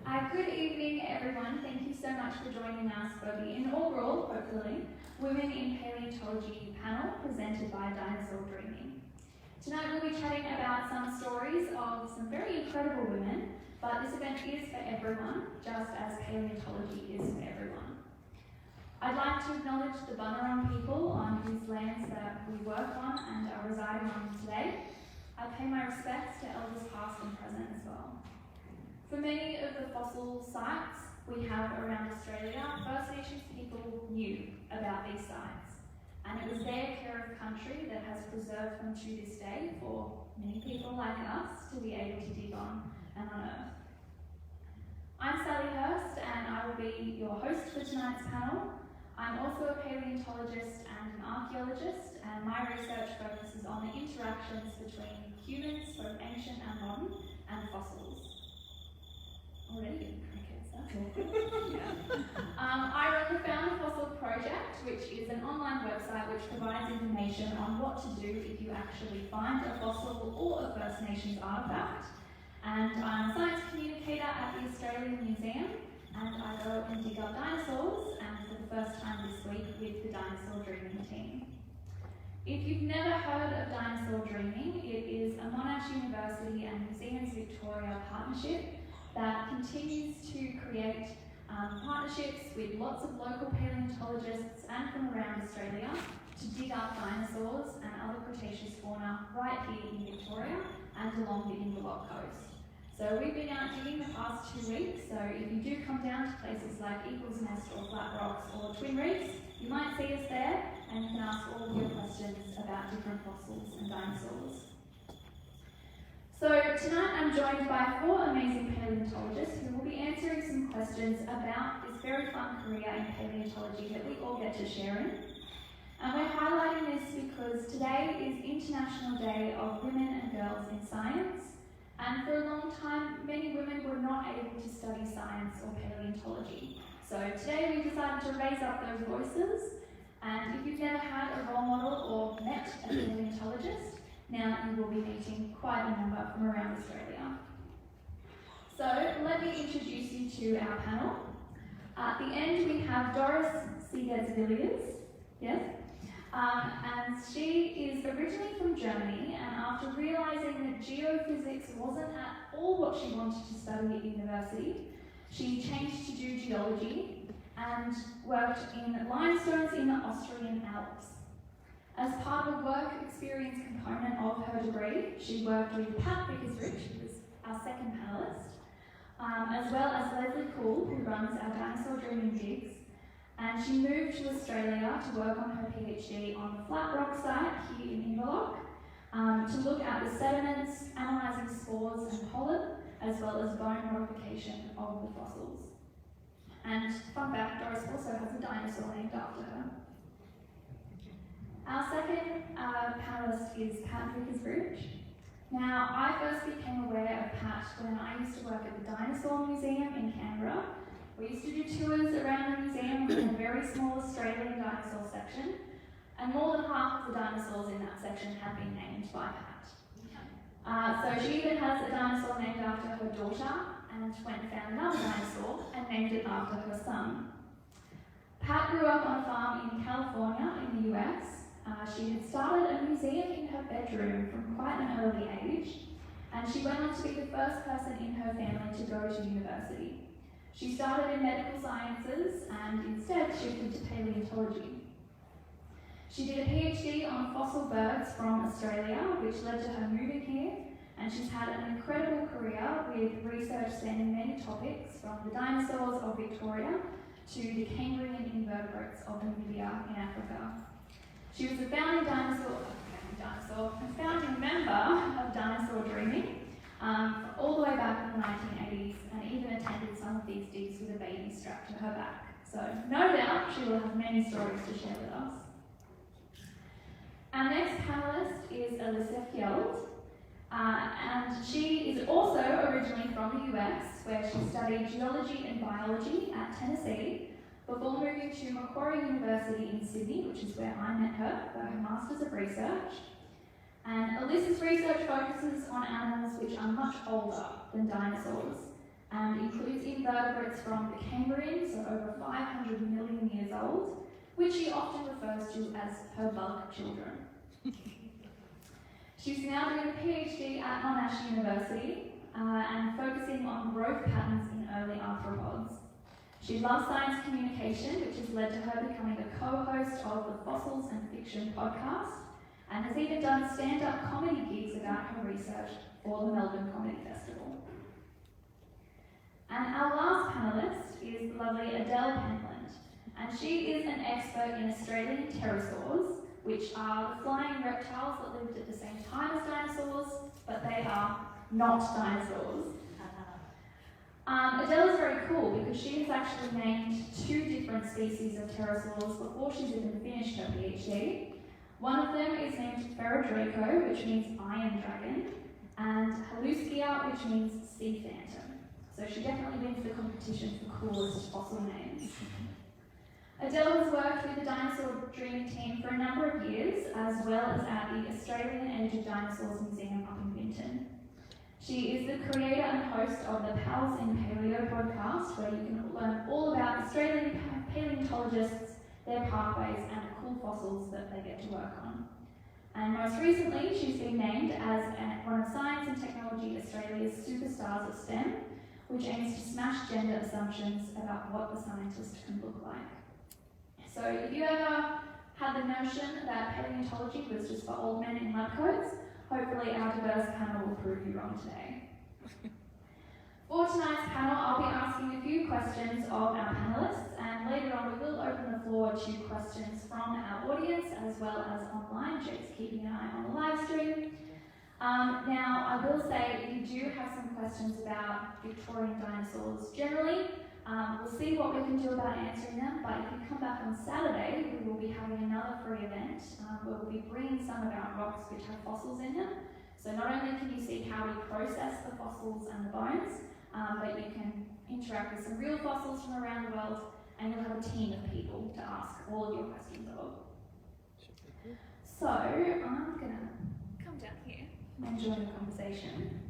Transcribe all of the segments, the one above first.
Good evening, everyone. Thank you so much for joining us for the inaugural, hopefully, Women in Paleontology panel presented by Dinosaur Dreaming. Tonight we'll be chatting about some stories of some very incredible women, but this event is for everyone, just as paleontology is for everyone. I'd like to acknowledge the Bunurong people on whose lands that we work on and are residing on today. I pay my respects to elders past and present as well. For many of the fossil sites we have around Australia, First Nations people knew about these sites, and it was their care of country that has preserved them to this day for many people like us to be able to dig on and unearth. I'm Sally Hurst, and I will be your host for tonight's panel. I'm also a paleontologist and an archaeologist, and my research focuses on the interactions between humans, both ancient and modern, and fossils. Already getting crickets, that's awkward. I run the Found a Fossil project, which is an online website which provides information on what to do if you actually find a fossil or a First Nations artefact. And I'm a science communicator at the Australian Museum, and I go and dig up dinosaurs, and for the first time this week with the Dinosaur Dreaming team. If you've never heard of Dinosaur Dreaming, it is a Monash University and Museums Victoria partnership that continues to create partnerships with lots of local paleontologists and from around Australia to dig up dinosaurs and other Cretaceous fauna right here in Victoria and along the Inverloch coast. So we've been out digging the past 2 weeks, so if you do come down to places like Eagle's Nest or Flat Rocks or Twin Reefs, you might see us there and you can ask all of your questions about different fossils and dinosaurs. So tonight I'm joined by 4 amazing paleontologists who will be answering some questions about this very fun career in paleontology that we all get to share in. And we're highlighting this because today is International Day of Women and Girls in Science, and for a long time many women were not able to study science or paleontology. So today we decided to raise up those voices, and if you've never had a role model or met a paleontologist, now you will be meeting quite a number from around Australia. So let me introduce you to our panel. At the end we have Doris Seegets-Villiers, yes? And she is originally from Germany, and after realising that geophysics wasn't at all what she wanted to study at university, she changed to do geology and worked in limestones in the Austrian Alps. As part of a work experience component of her degree, she worked with Pat Vicker-Rich, who was our second panellist, as well as Leslie Cool, who runs our Dinosaur Dreaming digs, and she moved to Australia to work on her PhD on the Flat Rock site here in Inverloch, to look at the sediments, analysing spores and pollen, as well as bone modification of the fossils. And fun fact, Doris also has a dinosaur named after her. Our second panellist is Pat Vicker-Rich. Now, I first became aware of Pat when I used to work at the Dinosaur Museum in Canberra. We used to do tours around the museum with a very small Australian dinosaur section, and more than half of the dinosaurs in that section have been named by Pat. So she even has a dinosaur named after her daughter, and went and found another dinosaur and named it after her son. Pat grew up on a farm in California in the US. She had started a museum in her bedroom from quite an early age, and she went on to be the first person in her family to go to university. She started in medical sciences and instead shifted to paleontology. She did a PhD on fossil birds from Australia, which led to her moving here, and she's had an incredible career with research spanning many topics, from the dinosaurs of Victoria to the Cambrian invertebrates of Namibia in Africa. She was a founding member of Dinosaur Dreaming all the way back in the 1980s, and even attended some of these digs with a baby strapped to her back. So no doubt she will have many stories to share with us. Our next panellist is Alyssa Fjeld, and she is also originally from the US, where she studied geology and biology at Tennessee, before moving to Macquarie University in Sydney, which is where I met her for her Masters of Research. And Alyssa's research focuses on animals which are much older than dinosaurs, and includes invertebrates from the Cambrian, so over 500 million years old, which she often refers to as her bug children. She's now doing a PhD at Monash University and focusing on growth patterns in early arthropods. She loves science communication, which has led to her becoming a co-host of the Fossils and Fiction podcast, and has even done stand-up comedy gigs about her research for the Melbourne Comedy Festival. And our last panellist is the lovely Adele Pentland, and she is an expert in Australian pterosaurs, which are the flying reptiles that lived at the same time as dinosaurs, but they are not dinosaurs. Adele is very cool because she has actually named 2 different species of pterosaurs before she's even finished her PhD. One of them is named Ferrodraco, which means iron dragon, and Haluskia, which means sea phantom. So she definitely wins the competition for coolest fossil names. Adele has worked with the Dinosaur Dream team for a number of years, as well as at the Australian Age of Dinosaurs Museum up in Winton. She is the creator and host of the Pals in Palaeo podcast, where you can learn all about Australian paleontologists, their pathways, and the cool fossils that they get to work on. And most recently, she's been named as one of Science and Technology Australia's Superstars of STEM, which aims to smash gender assumptions about what a scientist can look like. So if you ever had the notion that paleontology was just for old men in lab coats, hopefully our diverse panel will prove you wrong today. For tonight's panel, I'll be asking a few questions of our panellists, and later on we will open the floor to questions from our audience as well as online. Jake's keeping an eye on the live stream. Now, I will say if you do have some questions about Victorian dinosaurs generally, we'll see what we can do about answering them, but if you come back on Saturday, we will be having another free event where we'll be bringing some of our rocks which have fossils in them. So not only can you see how we process the fossils and the bones, but you can interact with some real fossils from around the world, and you'll have a team of people to ask all of your questions of. So I'm going to come down here and join the conversation.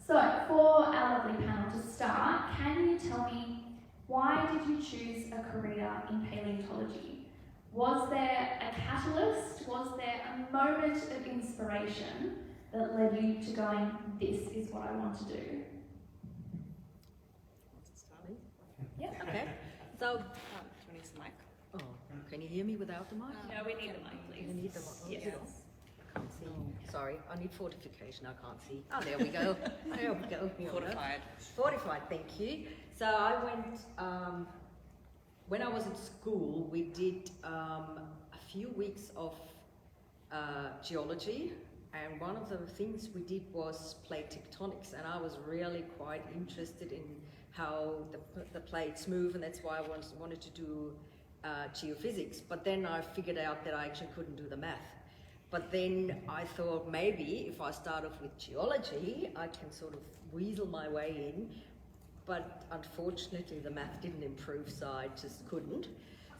So for our lovely panel to start, can you tell me, why did you choose a career in paleontology? Was there a catalyst? Was there a moment of inspiration that led you to going, this is what I want to do? Yeah, okay. So, do you need the mic? Oh, can you hear me without the mic? No, we need the mic, please. You need the mic? Yes. I can't see. Sorry, I need fortification, I can't see. Oh, there we go. There we go. Fortified. Fortified, thank you. So I went, when I was at school, we did a few weeks of geology, and one of the things we did was plate tectonics, and I was really quite interested in how the plates move, and that's why I wanted to do geophysics. But then I figured out that I actually couldn't do the math. But then I thought maybe if I start off with geology, I can sort of weasel my way in. But unfortunately, the math didn't improve, so I just couldn't.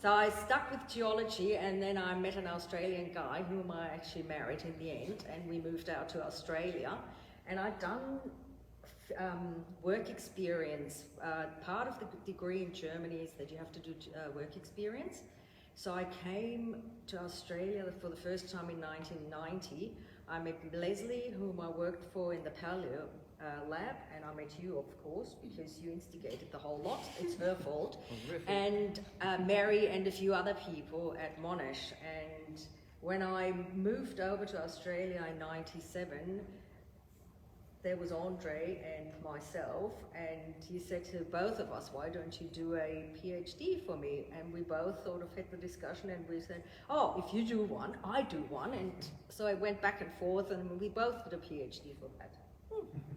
So I stuck with geology, and then I met an Australian guy whom I actually married in the end, and we moved out to Australia. And I'd done work experience. Part of the degree in Germany is that you have to do work experience. So I came to Australia for the first time in 1990. I met Leslie, whom I worked for in the Palaeo lab, and I met you, of course, because you instigated the whole lot. It's her fault. And Mary and a few other people at Monash. And when I moved over to Australia in '97, there was Andre and myself, and he said to both of us, why don't you do a PhD for me? And we both sort of had the discussion, and we said, oh, if you do one, I do one. And so I went back and forth, and we both did a PhD for that.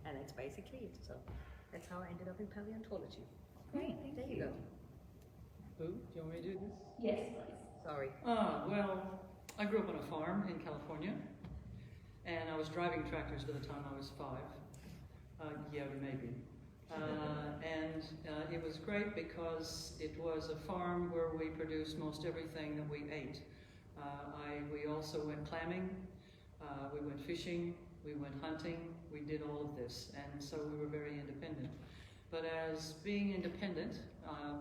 And that's basically it. So that's how I ended up in paleontology. Great, thank there you. You go. Who? Do you want me to do this? Yes, please. Sorry. Well, I grew up on a farm in California, and I was driving tractors by the time I was 5. Yeah, maybe. And it was great because it was a farm where we produced most everything that we ate. We also went clamming, we went fishing, we went hunting, we did all of this, and so we were very independent. But as being independent,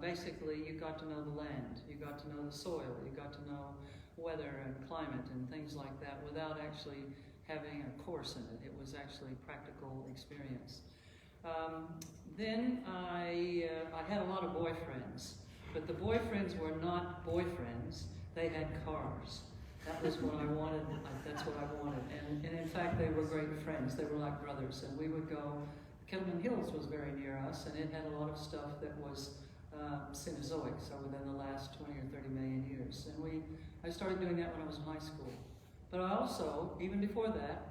basically you got to know the land, you got to know the soil, you got to know weather and climate and things like that without actually having a course in it. It was actually practical experience. Then I had a lot of boyfriends, but the boyfriends were not boyfriends, they had cars. That was what I wanted, that's what I wanted. And in fact, they were great friends, they were like brothers, and we would go. Kettleman Hills was very near us, and it had a lot of stuff that was Cenozoic, so within the last 20 or 30 million years. And I started doing that when I was in high school. But I also, even before that,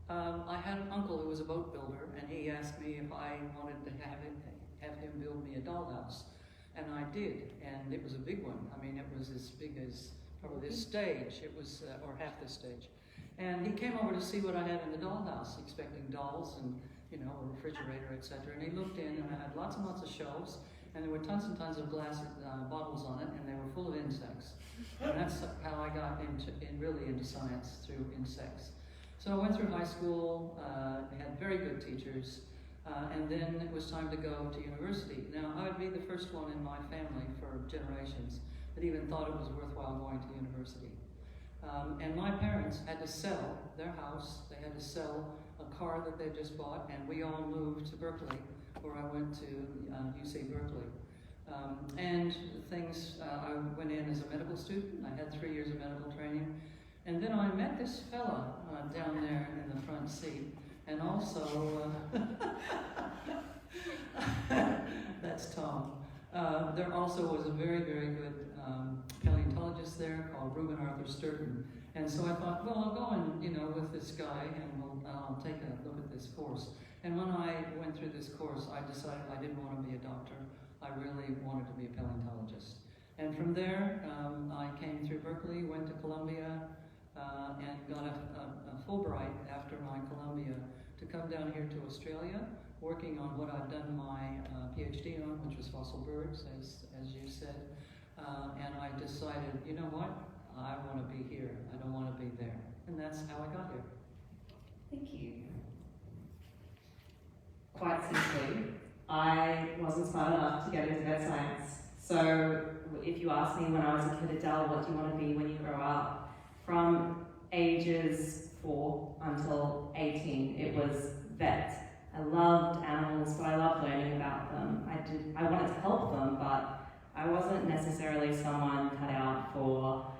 I had an uncle who was a boat builder, and he asked me if I wanted to have him build me a dollhouse. And I did, and it was a big one. I mean, it was as big as probably this stage. It was, or half this stage. And he came over to see what I had in the dollhouse, expecting dolls and, you know, a refrigerator, etc. And he looked in, and I had lots and lots of shelves, and there were tons and tons of glass bottles on it, and they were full of insects. And that's how I got really into science, through insects. So I went through high school, had very good teachers, and then it was time to go to university. Now, I would be the first one in my family for generations that even thought it was worthwhile going to university. And my parents had to sell their house, they had to sell a car that they just bought, and we all moved to Berkeley, where I went to UC Berkeley. And things, I went in as a medical student, I had 3 years of medical training, and then I met this fella down there in the front seat, and also, that's Tom. There also was a very, very good paleontologist there called Reuben Arthur Sturton. And so I thought, well, I'll go and, you know, with this guy, and I'll take a look at this course. And when I went through this course, I decided I didn't want to be a doctor. I really wanted to be a paleontologist. And from there, I came through Berkeley, went to Columbia, and got a Fulbright after my Columbia to come down here to Australia, working on what I'd done my PhD on, which was fossil birds, as you said. And I decided, you know what? I want to be here. I don't want to be there. And that's how I got here. Thank you. Quite simply, I wasn't smart enough to get into vet science. So if you ask me when I was a kid, Adele, what do you want to be when you grow up? From ages 4 until 18, it was vet. I loved animals, but I loved learning about them. I wanted to help them, but I wasn't necessarily someone cut out for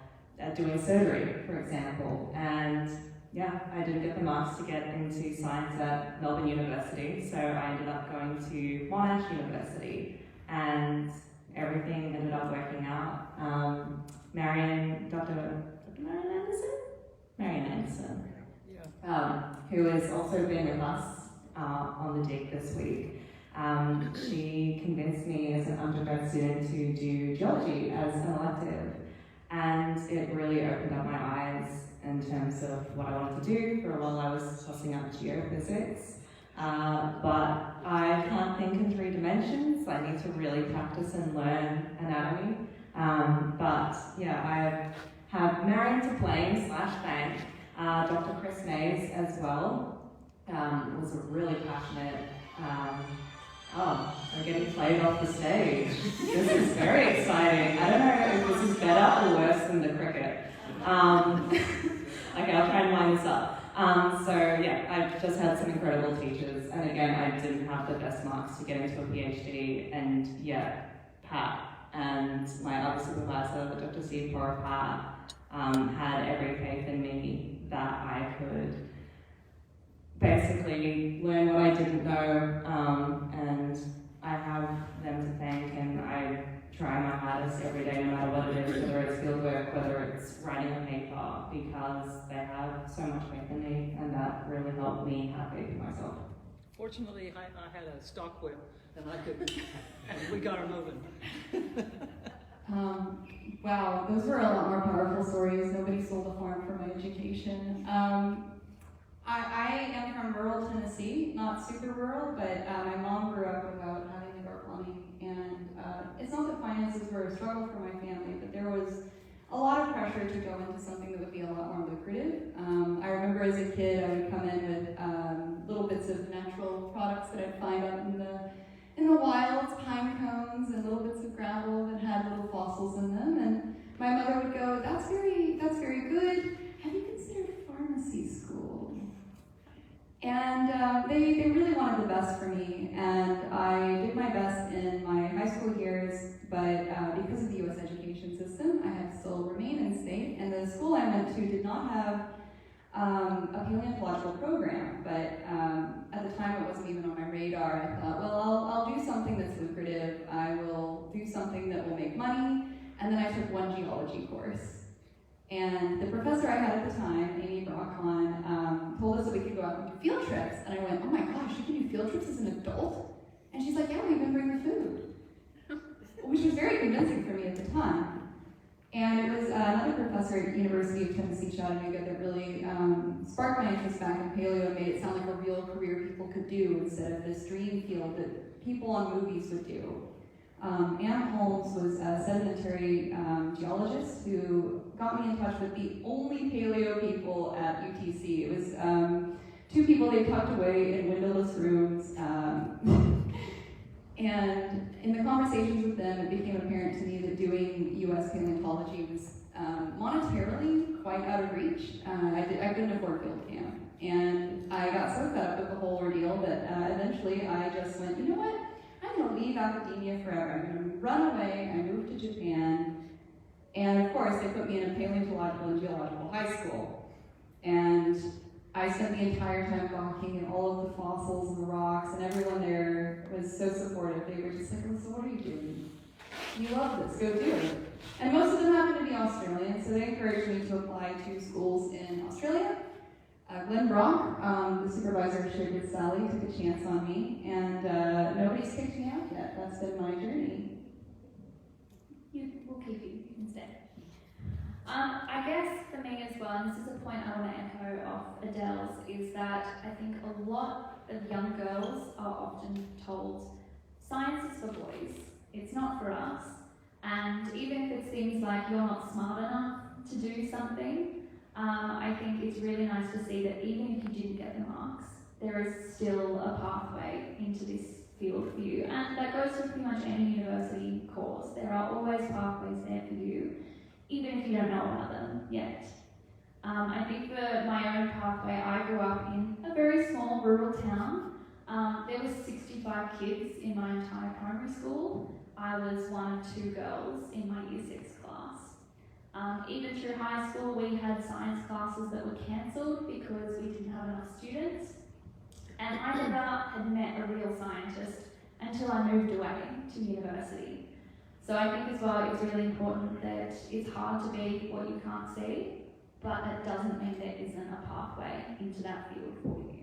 doing surgery, for example. And yeah, I didn't get the marks to get into science at Melbourne University, so I ended up going to Monash University, and everything ended up working out. Dr. Marian Anderson, who has also been with us on the deck this week. She convinced me as an undergrad student to do geology as an elective, and it really opened up my eyes in terms of what I wanted to do. For a while I was tossing up geophysics, but I can't think in 3 dimensions. I need to really practice and learn anatomy. But yeah, I have Marion to blame / thank Dr. Chris Mays as well. Was a really passionate, I'm getting played off the stage. This is very exciting. I don't know if this is better or worse than the cricket. Okay, I'll try and line this up. So yeah, I've just had some incredible teachers, and again, I didn't have the best marks to get into a PhD, and yeah, Pat and my other supervisor, Dr. Pat, had every faith in me that I could basically learn what I didn't know, and I have them to thank, and I try my hardest every day, no matter what it is, whether it's fieldwork, whether it's writing a paper, because they have so much faith in me, and that really helped me have faith in myself. Fortunately, I had a stock whip, and and we got her moving. Wow, those were a lot more powerful stories. Nobody sold a farm for my education. I am from rural Tennessee, not super rural, but my mom grew up without having indoor plumbing, and it's not that finances were a struggle for my family, but there was a lot of pressure to go into something that would be a lot more lucrative. I remember as a kid, I would come in with little bits of natural products that I'd find out in the wilds, pine cones and little bits of gravel that had little fossils in them. And my mother would go, that's very good. Have you considered pharmacy school? And they really wanted the best for me, and I did my best in my high school years, but because of the U.S. education system, I had to still remain in state, and the school I went to did not have a paleontological program, but at the time it wasn't even on my radar. I thought, well, I'll do something that's lucrative, I will do something that will make money, and then I took one geology course. And the professor I had at the time, Amy Brockon, told us that we could go out and do field trips. And I went, oh my gosh, you can do field trips as an adult? And she's like, yeah, we even bring the food. Which was very convincing for me at the time. And it was another professor at University of Tennessee, Chattanooga, that really sparked my interest back in paleo and made it sound like a real career people could do instead of this dream field that people on movies would do. Ann Holmes was a sedentary geologist who got me in touch with the only paleo people at UTC. It was two people they tucked away in windowless rooms. And in the conversations with them, it became apparent to me that doing US paleontology was monetarily quite out of reach. I couldn't afford field camp. And I got so fed up with the whole ordeal that eventually I just went, you know what? I'm going to leave academia forever. I'm going to run away. I moved to Japan. And of course, they put me in a paleontological and geological high school. And I spent the entire time gawking at all of the fossils and the rocks, and everyone there was so supportive. They were just like, oh, so what are you doing? You love this, go do it. And most of them happened to be Australian, so they encouraged me to apply to schools in Australia. Glenn Brock, the supervisor shared with Sally, took a chance on me, and nobody's kicked me out yet. That's been my journey. We'll keep you instead. I guess for me as well, and this is a point I want to echo off Adele's, is that I think a lot of young girls are often told, science is for boys, it's not for us. And even if it seems like you're not smart enough to do something, I think it's really nice to see that even if you didn't get the marks, there is still a pathway into this field for you. And that goes for pretty much any university course. There are always pathways there for you, even if you don't know about them yet. I think for my own pathway, I grew up in a very small rural town. There was 65 kids in my entire primary school. I was one of two girls in my Year 6 class. Even through high school, we had science classes that were cancelled because we didn't have enough students. And I never had met a real scientist until I moved away to university. So I think as well it's really important that it's hard to be what you can't see, but that doesn't mean there isn't a pathway into that field for you.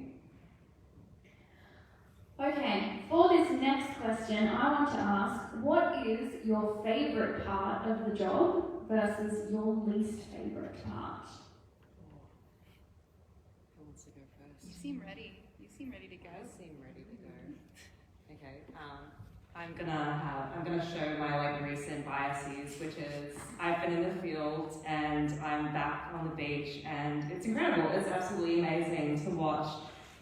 Okay, for this next question, I want to ask, what is your favourite part of the job versus your least favourite part? Who wants to go first? You seem ready. You seem ready to go. I seem ready to go. Okay, I'm gonna show my recent biases, which is I've been in the field and I'm back on the beach, and it's incredible. It's absolutely amazing to watch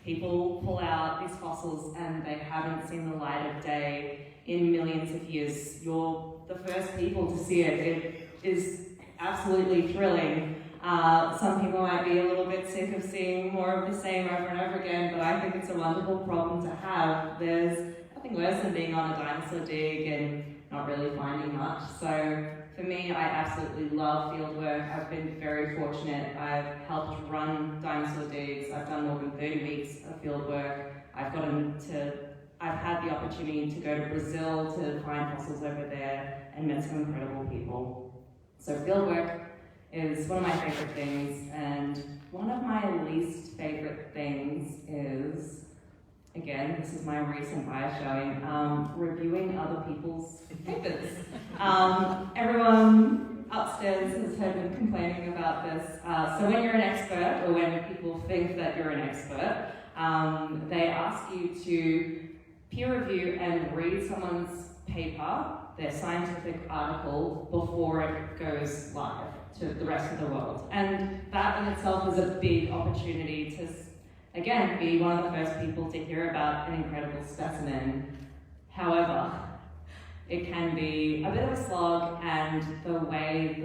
people pull out these fossils and they haven't seen the light of day in millions of years. You're the first people to see it. It is absolutely thrilling. Some people might be a little bit sick of seeing more of the same over and over again, but I think it's a wonderful problem to have. There's nothing worse than being on a dinosaur dig and not really finding much. So for me, I absolutely love fieldwork. I've been very fortunate. I've helped run dinosaur digs. I've done more than 30 weeks of fieldwork. I've had the opportunity to go to Brazil to find fossils over there and met some incredible people. So fieldwork is one of my favorite things, and one of my least favorite things is, again, this is my recent bias showing, reviewing other people's papers. Everyone upstairs has heard me complaining about this. So when you're an expert, or when people think that you're an expert, they ask you to peer review and read someone's paper their scientific article before it goes live to the rest of the world. And that in itself is a big opportunity to, again, be one of the first people to hear about an incredible specimen. However, it can be a bit of a slog, and the way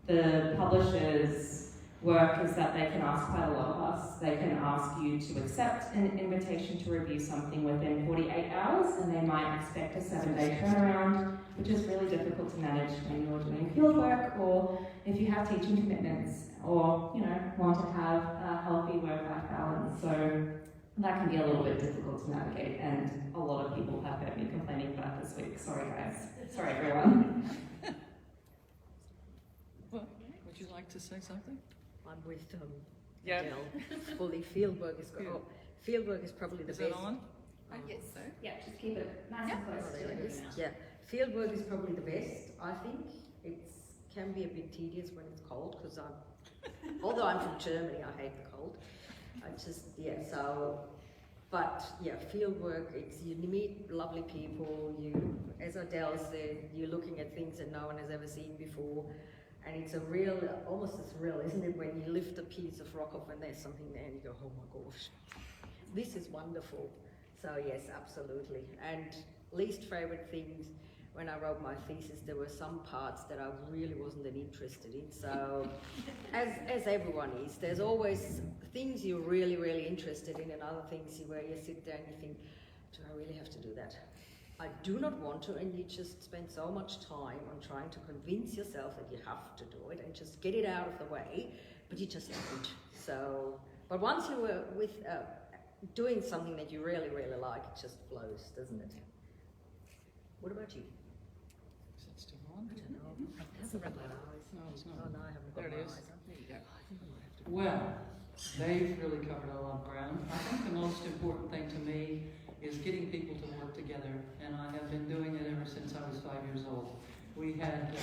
the publishers work is that they can ask quite a lot of us. They can ask you to accept an invitation to review something within 48 hours, and they might expect a 7-day turnaround, which is really difficult to manage when you're doing fieldwork, or if you have teaching commitments, or want to have a healthy work-life balance. So that can be a little bit difficult to navigate, and a lot of people have heard me complaining about this week. Sorry guys. Sorry everyone. Well, would you like to say something? I'm with Yeah. Adele. Fully fieldwork is fieldwork is probably the Is best. that on? I guess so. Yeah, just keep it nice and close Oh, to there it the is. mouth. Yeah, fieldwork is probably the best. I think it can be a bit tedious when it's cold, because although I'm from Germany, I hate the cold. But fieldwork, you meet lovely people. As Adele said, you're looking at things that no one has ever seen before. And it's almost as real, isn't it, when you lift a piece of rock off and there's something there and you go, oh my gosh, this is wonderful. So yes, absolutely. And least favourite things, when I wrote my thesis, there were some parts that I really wasn't that interested in. So as everyone is, there's always things you're really, really interested in, and other things where you sit there and you think, do I really have to do that? I do not want to, and you just spend so much time on trying to convince yourself that you have to do it and just get it out of the way, but you just don't. So, but once you were doing something that you really, really like, it just flows, doesn't it? What about you? Is it still on? I don't know. I haven't got my eyes. No, it's not. Oh no, I haven't got There my it is. eyes. There you go. Well, they've really covered a lot of ground. I think the most important thing to me is getting people to work together, and I have been doing it ever since I was 5 years old. We had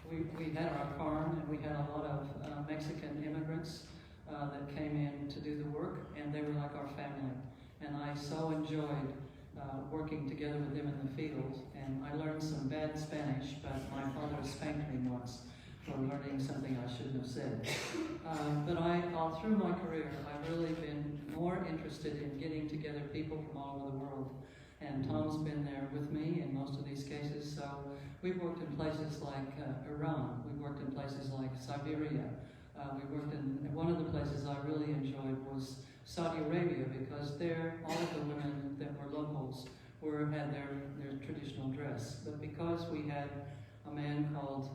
our farm, and we had a lot of Mexican immigrants that came in to do the work, and they were like our family. And I so enjoyed working together with them in the field, and I learned some bad Spanish, but my father spanked me once for learning something I shouldn't have said. But all through my career, I've really been more interested in getting together people from all over the world. And Tom's been there with me in most of these cases. So we've worked in places like Iran. We've worked in places like Siberia. We worked in one of the places I really enjoyed was Saudi Arabia, because there all of the women that were locals had their traditional dress. But because we had a man called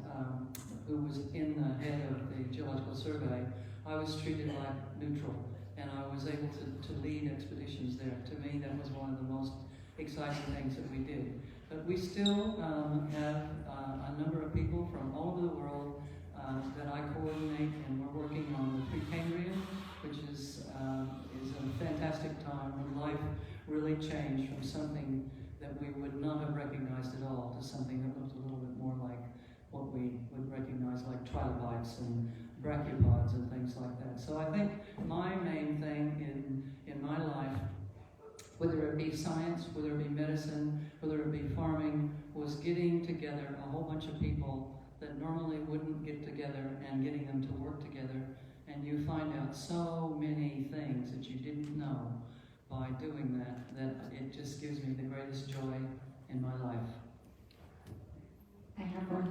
who was in the head of the Geological Survey, I was treated like neutral, and I was able to lead expeditions there. To me, that was one of the most exciting things that we did. But we still have a number of people from all over the world that I coordinate, and we're working on the Precambrian, which is a fantastic time when life really changed from something that we would not have recognized at all to something that looked a little bit more like what we would recognize, like trilobites and brachiopods and things like that. So I think my main thing in my life, whether it be science, whether it be medicine, whether it be farming, was getting together a whole bunch of people that normally wouldn't get together and getting them to work together. And you find out so many things that you didn't know by doing that it just gives me the greatest joy in my life. I have one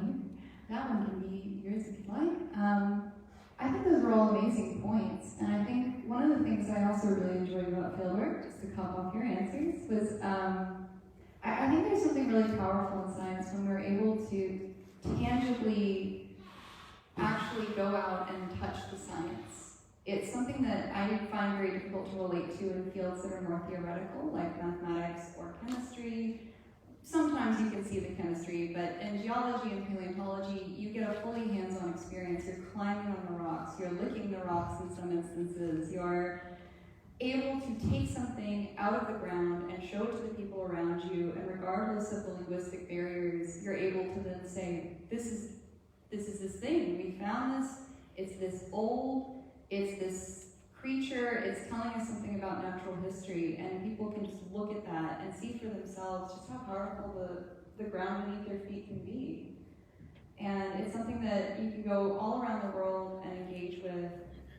here. That one can be yours if you'd like. I think those are all amazing points, and I think one of the things I also really enjoyed about fieldwork, just to cop off your answers, was I think there's something really powerful in science when we're able to tangibly actually go out and touch the science. It's something that I find very difficult to relate to in fields that are more theoretical, like mathematics or chemistry. Sometimes you can see the chemistry, but in geology and paleontology, you get a fully hands-on experience. You're climbing on the rocks, you're licking the rocks in some instances, you're able to take something out of the ground and show it to the people around you, and regardless of the linguistic barriers, you're able to then say, this is this thing, we found this, it's this old, it's this creature, it's telling us something about natural history, and people can just look at that and see for themselves just how powerful the ground beneath their feet can be. And it's something that you can go all around the world and engage with.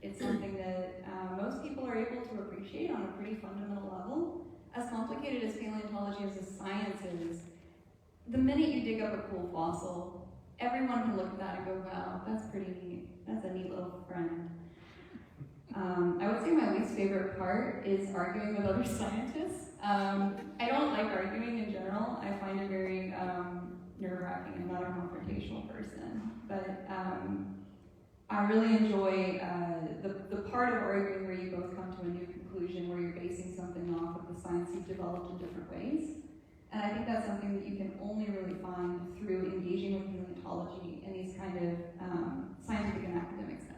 It's something that most people are able to appreciate on a pretty fundamental level. As complicated as paleontology as a science is, the minute you dig up a cool fossil, everyone can look at that and go, wow, that's pretty neat. That's a neat little friend. I would say my least favorite part is arguing with other scientists. I don't like arguing in general. I find it very nerve-wracking. I'm not a confrontational person. But I really enjoy the part of arguing where you both come to a new conclusion, where you're basing something off of the science you've developed in different ways. And I think that's something that you can only really find through engaging with paleontology in these kind of scientific and academic settings.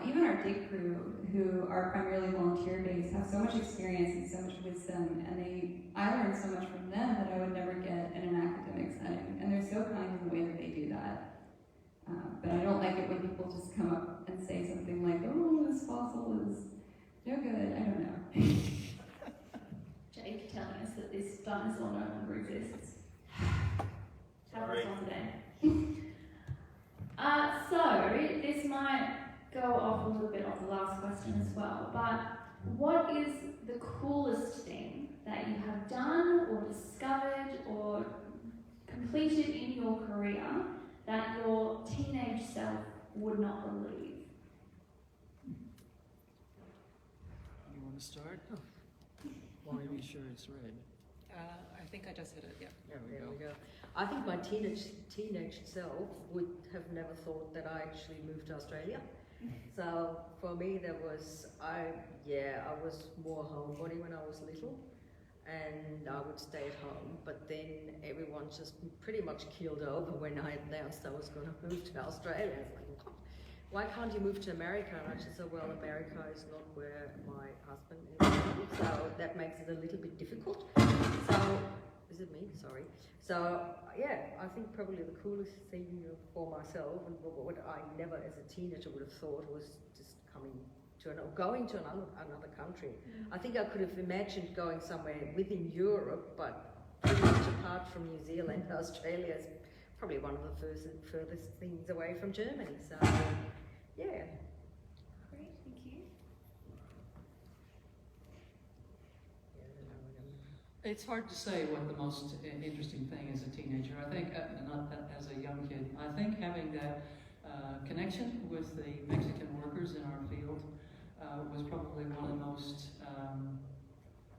Even our dig crew, who are primarily volunteer-based, have so much experience and so much wisdom, and I learned so much from them that I would never get in an academic setting. And they're so kind in the way that they do that. But I don't like it when people just come up and say something like, oh, this fossil is no good. I don't know. Jake telling us that this dinosaur no longer exists. Have Sorry. us on today. So, this might go off a little bit off the last question as well, but what is the coolest thing that you have done or discovered or completed in your career that your teenage self would not believe? You want to start? Want to be sure it's red. I think I just hit it, yeah. There we There go. we go. I think my teenage self would have never thought that I actually moved to Australia. So for me, I was more homebody when I was little, and I would stay at home. But then everyone just pretty much keeled over when I announced I was going to move to Australia. It's like, "What? Why can't you move to America?" And I just said, well, America is not where my husband is, so that makes it a little bit difficult. So, is it me? Sorry. So, yeah, I think probably the coolest thing for myself, and what I never as a teenager would have thought, was just going to another country. I think I could have imagined going somewhere within Europe, but pretty much apart from New Zealand, Australia is probably one of the furthest things away from Germany. So, yeah. Great, thank you. It's hard to say what the most interesting thing as a teenager. I think, not as a young kid, I think having that connection with the Mexican workers in our field was probably one of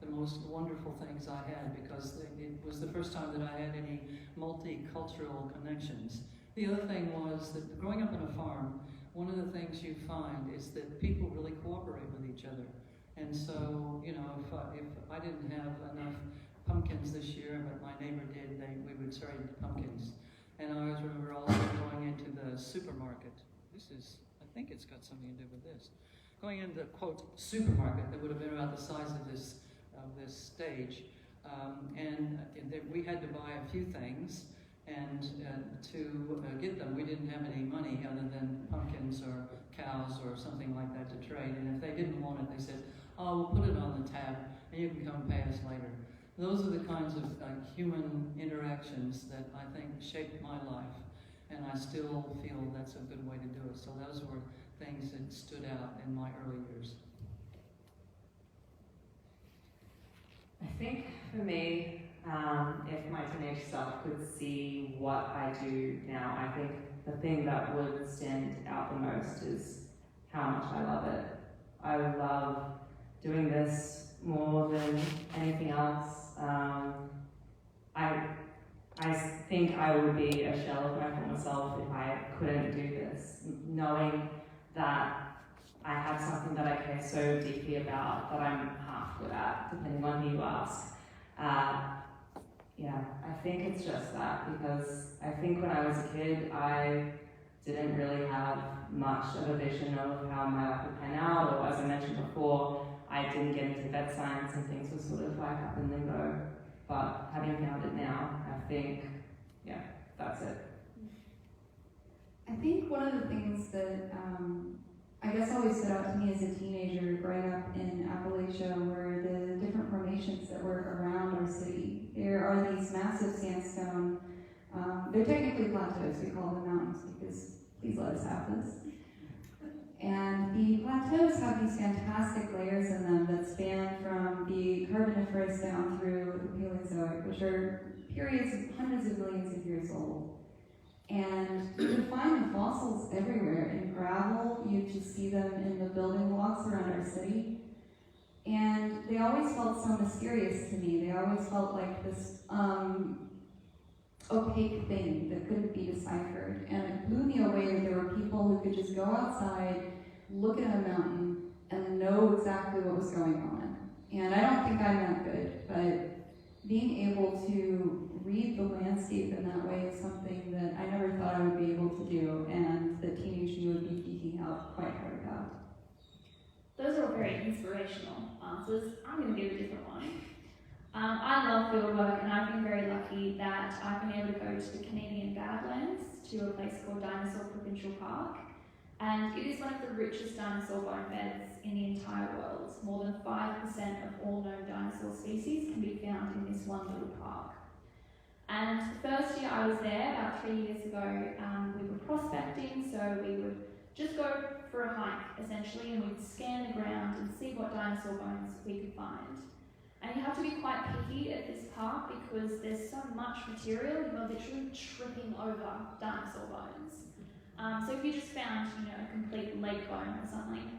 the most wonderful things I had, because it was the first time that I had any multicultural connections. The other thing was that growing up on a farm, one of the things you find is that people really cooperate with each other. And so, you know, if I didn't have enough pumpkins this year, but my neighbor did, we would trade pumpkins. And I always remember also going into the supermarket. I think it's got something to do with this. Going into the, quote, supermarket that would have been about the size of this stage. And we had to buy a few things, and to get them, we didn't have any money other than pumpkins or cows or something like that to trade. And if they didn't want it, they said, oh, we'll put it on the tab, and you can come pay us later. Those are the kinds of human interactions that I think shaped my life, and I still feel that's a good way to do it. So those were things that stood out in my early years. I think for me, if my teenage self could see what I do now, I think the thing that would stand out the most is how much I love it. I love doing this more than anything else. I think I would be a shell of my former self if I couldn't do this. Knowing that I have something that I care so deeply about that I'm half good at, depending on who you ask. I think it's just that, because I think when I was a kid, I didn't really have much of a vision of how my life would pan out, or as I mentioned before, I didn't get into vet science and things were sort of like up in limbo. But having found it now, I think, that's it. I think one of the things that I guess always stood out to me as a teenager growing up in Appalachia were the different formations that were around our city. There are these massive sandstone. They're technically plateaus, we call them mountains because please let us have this. And the plateaus have these fantastic layers in them that span from the Carboniferous down through the Paleozoic, which are periods of hundreds of millions of years old. And you would find the fossils everywhere. In gravel, you just see them in the building blocks around our city. And they always felt so mysterious to me. They always felt like this opaque thing that couldn't be deciphered. And it blew me away that there were people who could just go outside, look at a mountain, and know exactly what was going on. And I don't think I'm that good, but being able to read the landscape in that way is something that I never thought I would be able to do, and that teenage me would be geeking out quite hard about. Those are all very inspirational answers. I'm going to give a different one. I love fieldwork, and I've been very lucky that I've been able to go to the Canadian Badlands, to a place called Dinosaur Provincial Park, and it is one of the richest dinosaur bone beds in the entire world. More than 5% of all known dinosaur species can be found in this one little park. And the first year I was there, about 3 years ago, we were prospecting, so we would just go for a hike, essentially, and we'd scan the ground and see what dinosaur bones we could find. And you have to be quite picky at this park because there's so much material, you're literally tripping over dinosaur bones. So if you just found, a complete leg bone or something,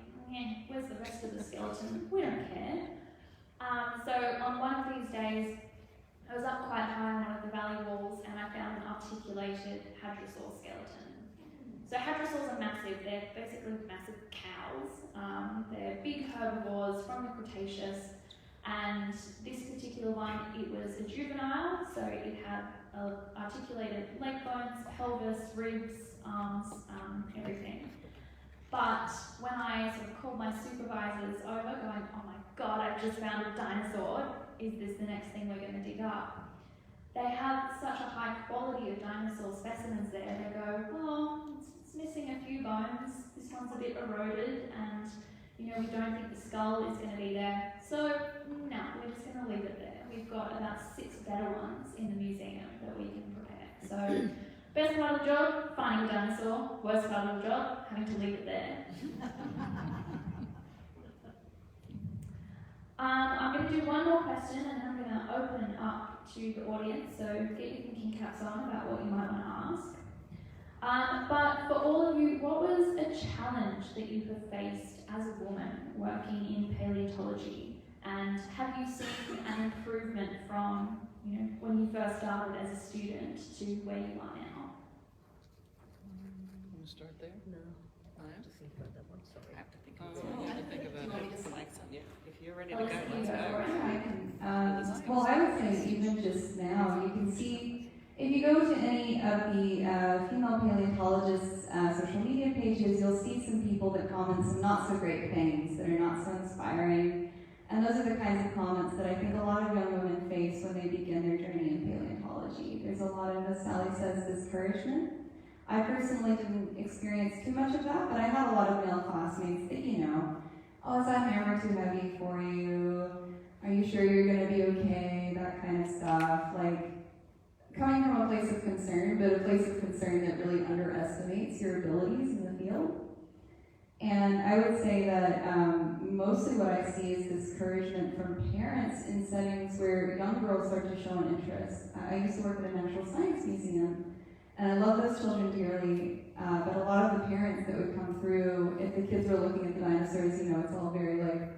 where's the rest of the skeleton? We don't care. So on one of these days, I was up quite high on one of the valley walls and I found an articulated hadrosaur skeleton. So hadrosaurs are massive. They're basically massive cows. They're big herbivores from the Cretaceous. And this particular one, it was a juvenile, so it had articulated leg bones, pelvis, ribs, arms, everything. But when I sort of called my supervisors over going, oh my god, I've just found a dinosaur, is this the next thing we're going to dig up? They have such a high quality of dinosaur specimens there, they go, oh, it's missing a few bones, this one's a bit eroded, and we don't think the skull is going to be there. So, no, we're just going to leave it there. We've got about 6 better ones in the museum that we can prepare. So, best part of the job, finding a dinosaur. Worst part of the job, having to leave it there. I'm going to do one more question and then I'm going to open up to the audience. So, get your thinking caps on about what you might want to ask. But for all of you, what was a challenge that you have faced as a woman working in paleontology? And have you seen an improvement from, when you first started as a student to where you are now? Want to start there? No, I I have to think about that one, sorry. I have to think Oh, of you have to think Do you about want me it. to select some? Yeah, if you're ready to I'll go, let you let's go go. for it. I can, well, I would say even just now, you can see, if you go to any of the female paleontologists' social media pages, you'll see some people that comment some not so great things that are not so inspiring. And those are the kinds of comments that I think a lot of young women face when they begin their journey in paleontology. There's a lot of, as Sally says, discouragement. I personally didn't experience too much of that, but I had a lot of male classmates that, oh, is that hammer too heavy for you? Are you sure you're going to be okay? That kind of stuff. Like, coming from a place of concern, but a place of concern that really underestimates your abilities in the field. And I would say that mostly what I see is discouragement from parents in settings where young girls start to show an interest. I used to work at a natural science museum, and I love those children dearly, but a lot of the parents that would come through, if the kids were looking at the dinosaurs, it's all very like,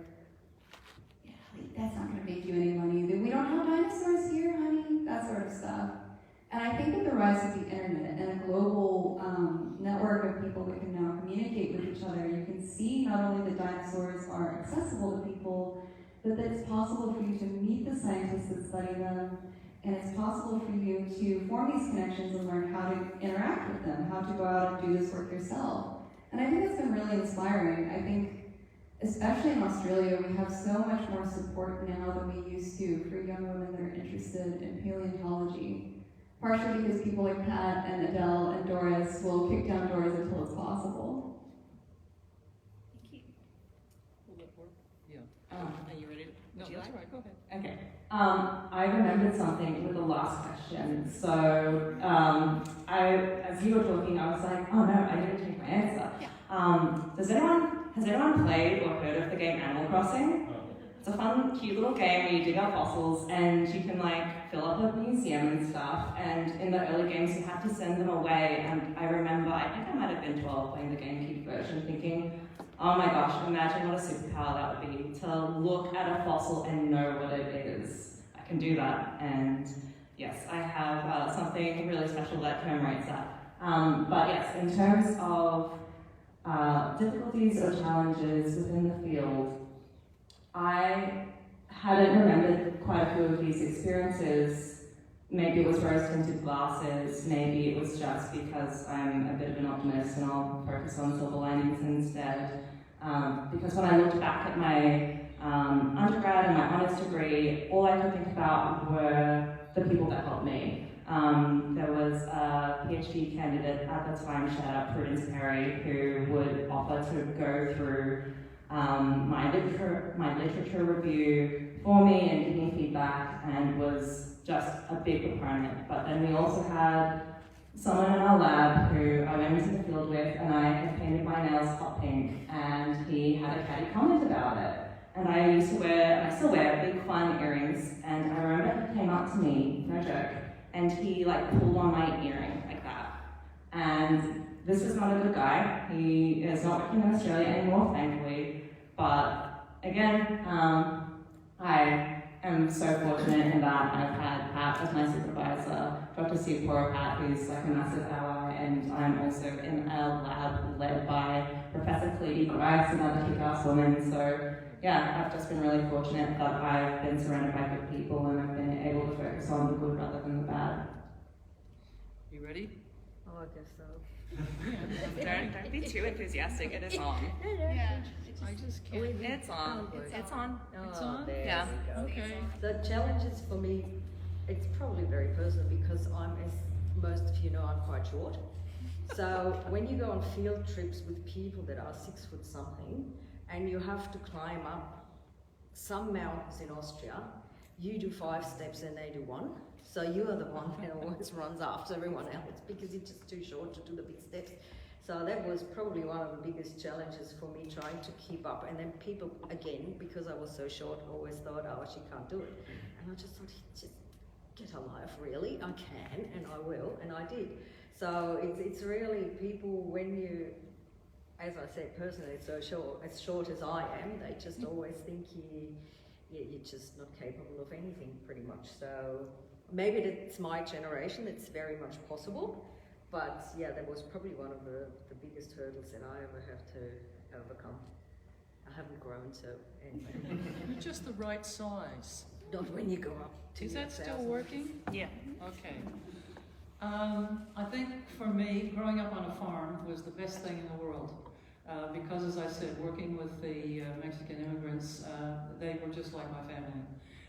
that's not going to make you any money. We don't have dinosaurs here, honey. That sort of stuff. And I think with the rise of the internet and a global network of people that can now communicate with each other, you can see not only that dinosaurs are accessible to people, but that it's possible for you to meet the scientists that study them, and it's possible for you to form these connections and learn how to interact with them, how to go out and do this work yourself. And I think that's been really inspiring. I think, especially in Australia, we have so much more support now than we used to for young women that are interested in paleontology. Partially because people like Pat and Adele and Doris will kick down doors until it's possible. Thank you. Will that work? Yeah. Are you ready? No, Would you that's like? all right, go ahead. Okay. I remembered something with the last question. So, as you were talking, I was like, oh no, I didn't take my answer. Has anyone played or heard of the game Animal Crossing? It's a fun, cute little game where you dig up fossils and you can like fill up a museum and stuff. And in the early games, you have to send them away. And I remember, I think I might have been 12 playing the GameCube version, thinking, oh my gosh, imagine what a superpower that would be to look at a fossil and know what it is. I can do that. And yes, I have something really special that commemorates that. But yes, in terms of difficulties or challenges within the field, I hadn't remembered quite a few of these experiences. Maybe it was rose-tinted glasses, maybe it was just because I'm a bit of an optimist and I'll focus on silver linings instead. Because when I looked back at my undergrad and my honours degree, all I could think about were the people that helped me. There was a PhD candidate at the time, shout out Prudence Perry, who would offer to go through my literature review for me and give me feedback, and was just a big proponent. But then we also had someone in our lab who I went into the field with, and I had painted my nails hot pink, and he had a catty comment about it. And I used to wear, and I still wear, big fun earrings, and I remember he came up to me, no joke, and he like pulled on my earring like that. And this is not a good guy. He is not working in Australia anymore, thankfully. But again, I am so fortunate in that I've had Pat as my supervisor, Dr. Steve Pat, who's like a massive ally, and I'm also in a lab led by Professor Cleety Grice, another kick-ass woman. So yeah, I've just been really fortunate that I've been surrounded by good people and I've been able to focus on the good rather than the bad. You ready? Oh, I guess so. Don't be too enthusiastic. It is on. Yeah. I just can't. It's on. It's on. It's on? There Yeah. we go. Okay. The challenges for me, it's probably very personal because I'm, as most of you know, I'm quite short. So when you go on field trips with people that are 6 foot something, and you have to climb up some mountains in Austria, you do 5 steps and they do 1. So you are the one that always runs after everyone else because you're just too short to do the big steps. So that was probably one of the biggest challenges for me, trying to keep up. And then people, again, because I was so short, always thought, oh, she can't do it. And I just thought, just get a life, really. I can, and I will, and I did. So it's really people, when you, as I said, personally, so as short as I am, they just always think you're just not capable of anything, pretty much. So maybe it's my generation, it's very much possible. But yeah, that was probably one of the biggest hurdles that I ever have to overcome. I haven't grown, so anyway. You're just the right size. Not when you go up to Is that still 1,000. working? Yeah. Okay. I think for me, growing up on a farm was the best thing in the world. Because, as I said, working with the Mexican immigrants, they were just like my family.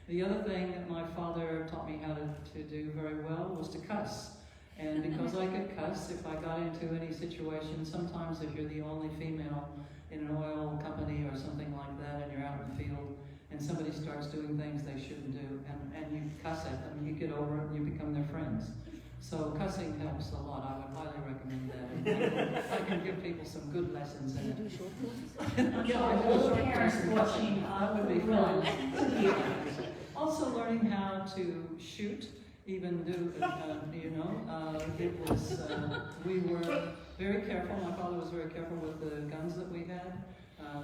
The other thing that my father taught me how to do very well was to cuss. And because I could cuss, if I got into any situation, sometimes if you're the only female in an oil company or something like that, and you're out in the field, and somebody starts doing things they shouldn't do, and you cuss at them, you get over it and you become their friends. So cussing helps a lot. I would highly recommend that. And I can give people some good lessons in it. Do short courses? Yeah, I do All short parents courses. watching That would be will fun. to hear. Also learning how to shoot, even do, it was, we were very careful. My father was very careful with the guns that we had.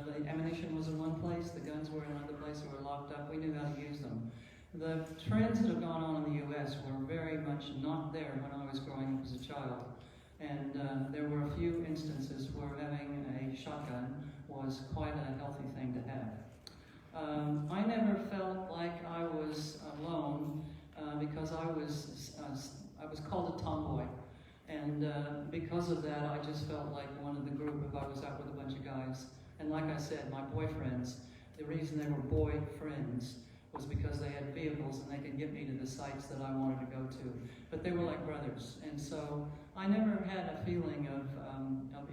The ammunition was in one place, the guns were in another place, they were locked up. We knew how to use them. The trends that have gone on in the US were very much not there when I was growing up as a child. And there were a few instances where having a shotgun was quite a healthy thing to have. I never felt like I was alone because I was called a tomboy. And because of that, I just felt like one of the group if I was out with a bunch of guys. And like I said, my boyfriends, the reason they were boy friends was because they had vehicles and they could get me to the sites that I wanted to go to. But they were like brothers. And so I never had a feeling of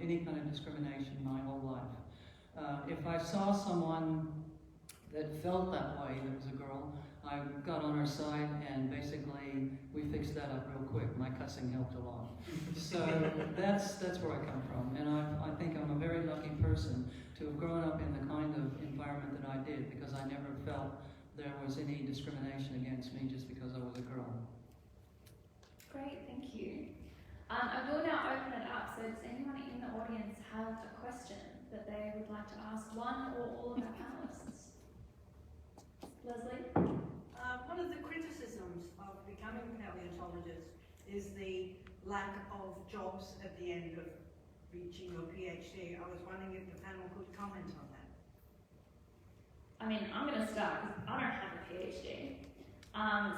any kind of discrimination my whole life. If I saw someone that felt that way, that was a girl. I got on her side and basically we fixed that up real quick. My cussing helped a lot. So that's where I come from. And I think I'm a very lucky person to have grown up in the kind of environment that I did, because I never felt there was any discrimination against me just because I was a girl. Great, thank you. I will now open it up, so does anyone in the audience have a question that they would like to ask one or all of our panellists? Leslie? One of the criticisms of becoming a paleontologist is the lack of jobs at the end of reaching your PhD. I was wondering if the panel could comment on that. I mean, I'm going to start because I don't have a PhD.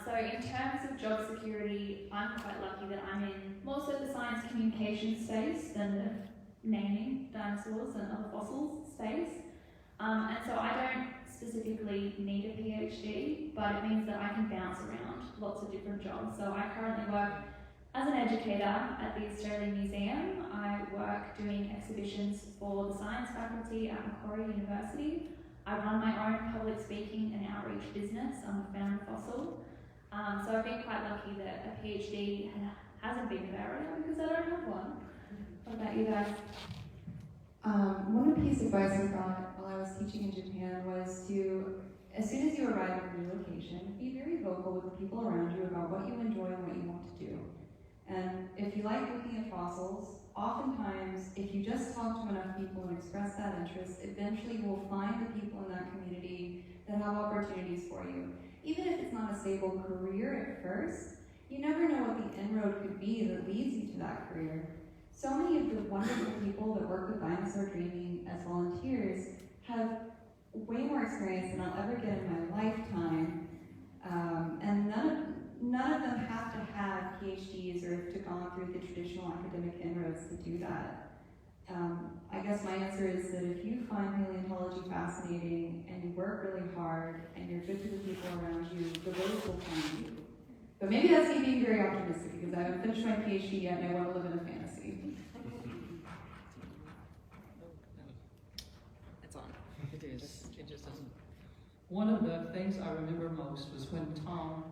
So in terms of job security, I'm quite lucky that I'm in more so the science communication space than the naming dinosaurs and other fossils space. And so I don't specifically need a PhD, but it means that I can bounce around lots of different jobs. So I currently work as an educator at the Australian Museum. I work doing exhibitions for the science faculty at Macquarie University. I run my own public speaking and outreach business. I'm a found fossil. So I've been quite lucky that a PhD hasn't been a barrier because I don't have one. What about you guys? One piece of advice I got while I was teaching in Japan was to, as soon as you arrive at a new location, be very vocal with the people around you about what you enjoy and what you want to do. And if you like looking at fossils, oftentimes, if you just talk to enough people and express that interest, eventually you will find the people in that community that have opportunities for you. Even if it's not a stable career at first, you never know what the inroad could be that leads you to that career. So many of the wonderful people that work with Dinosaur Dreaming as volunteers have way more experience than I'll ever get in my lifetime, and none of them have to have PhDs or have gone through the traditional academic inroads to do that. I guess my answer is that if you find paleontology fascinating and you work really hard and you're good to the people around you, the roads will find you. But maybe that's me being very optimistic because I haven't finished my PhD yet and I want to live in a fantasy. It's on. It is. It just doesn't. One of the things I remember most was when Tom,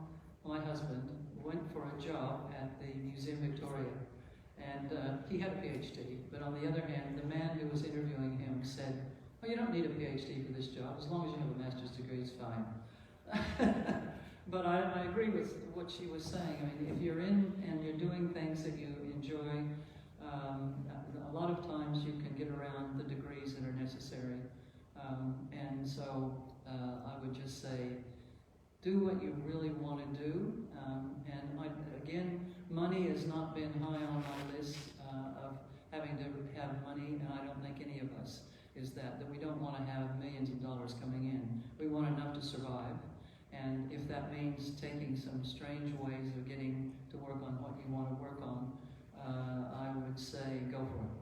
my husband, went for a job at the Museum Victoria. And he had a PhD, but on the other hand, the man who was interviewing him said, "Oh, you don't need a PhD for this job. As long as you have a master's degree, it's fine." But I agree with what she was saying. I mean, if you're in and you're doing things that you enjoy, a lot of times you can get around the degrees that are necessary. And so I would just say, do what you really want to do. Again, money has not been high on my list of having to have money, and I don't think any of us is that we don't want to have millions of dollars coming in. We want enough to survive. And if that means taking some strange ways of getting to work on what you want to work on, I would say go for it.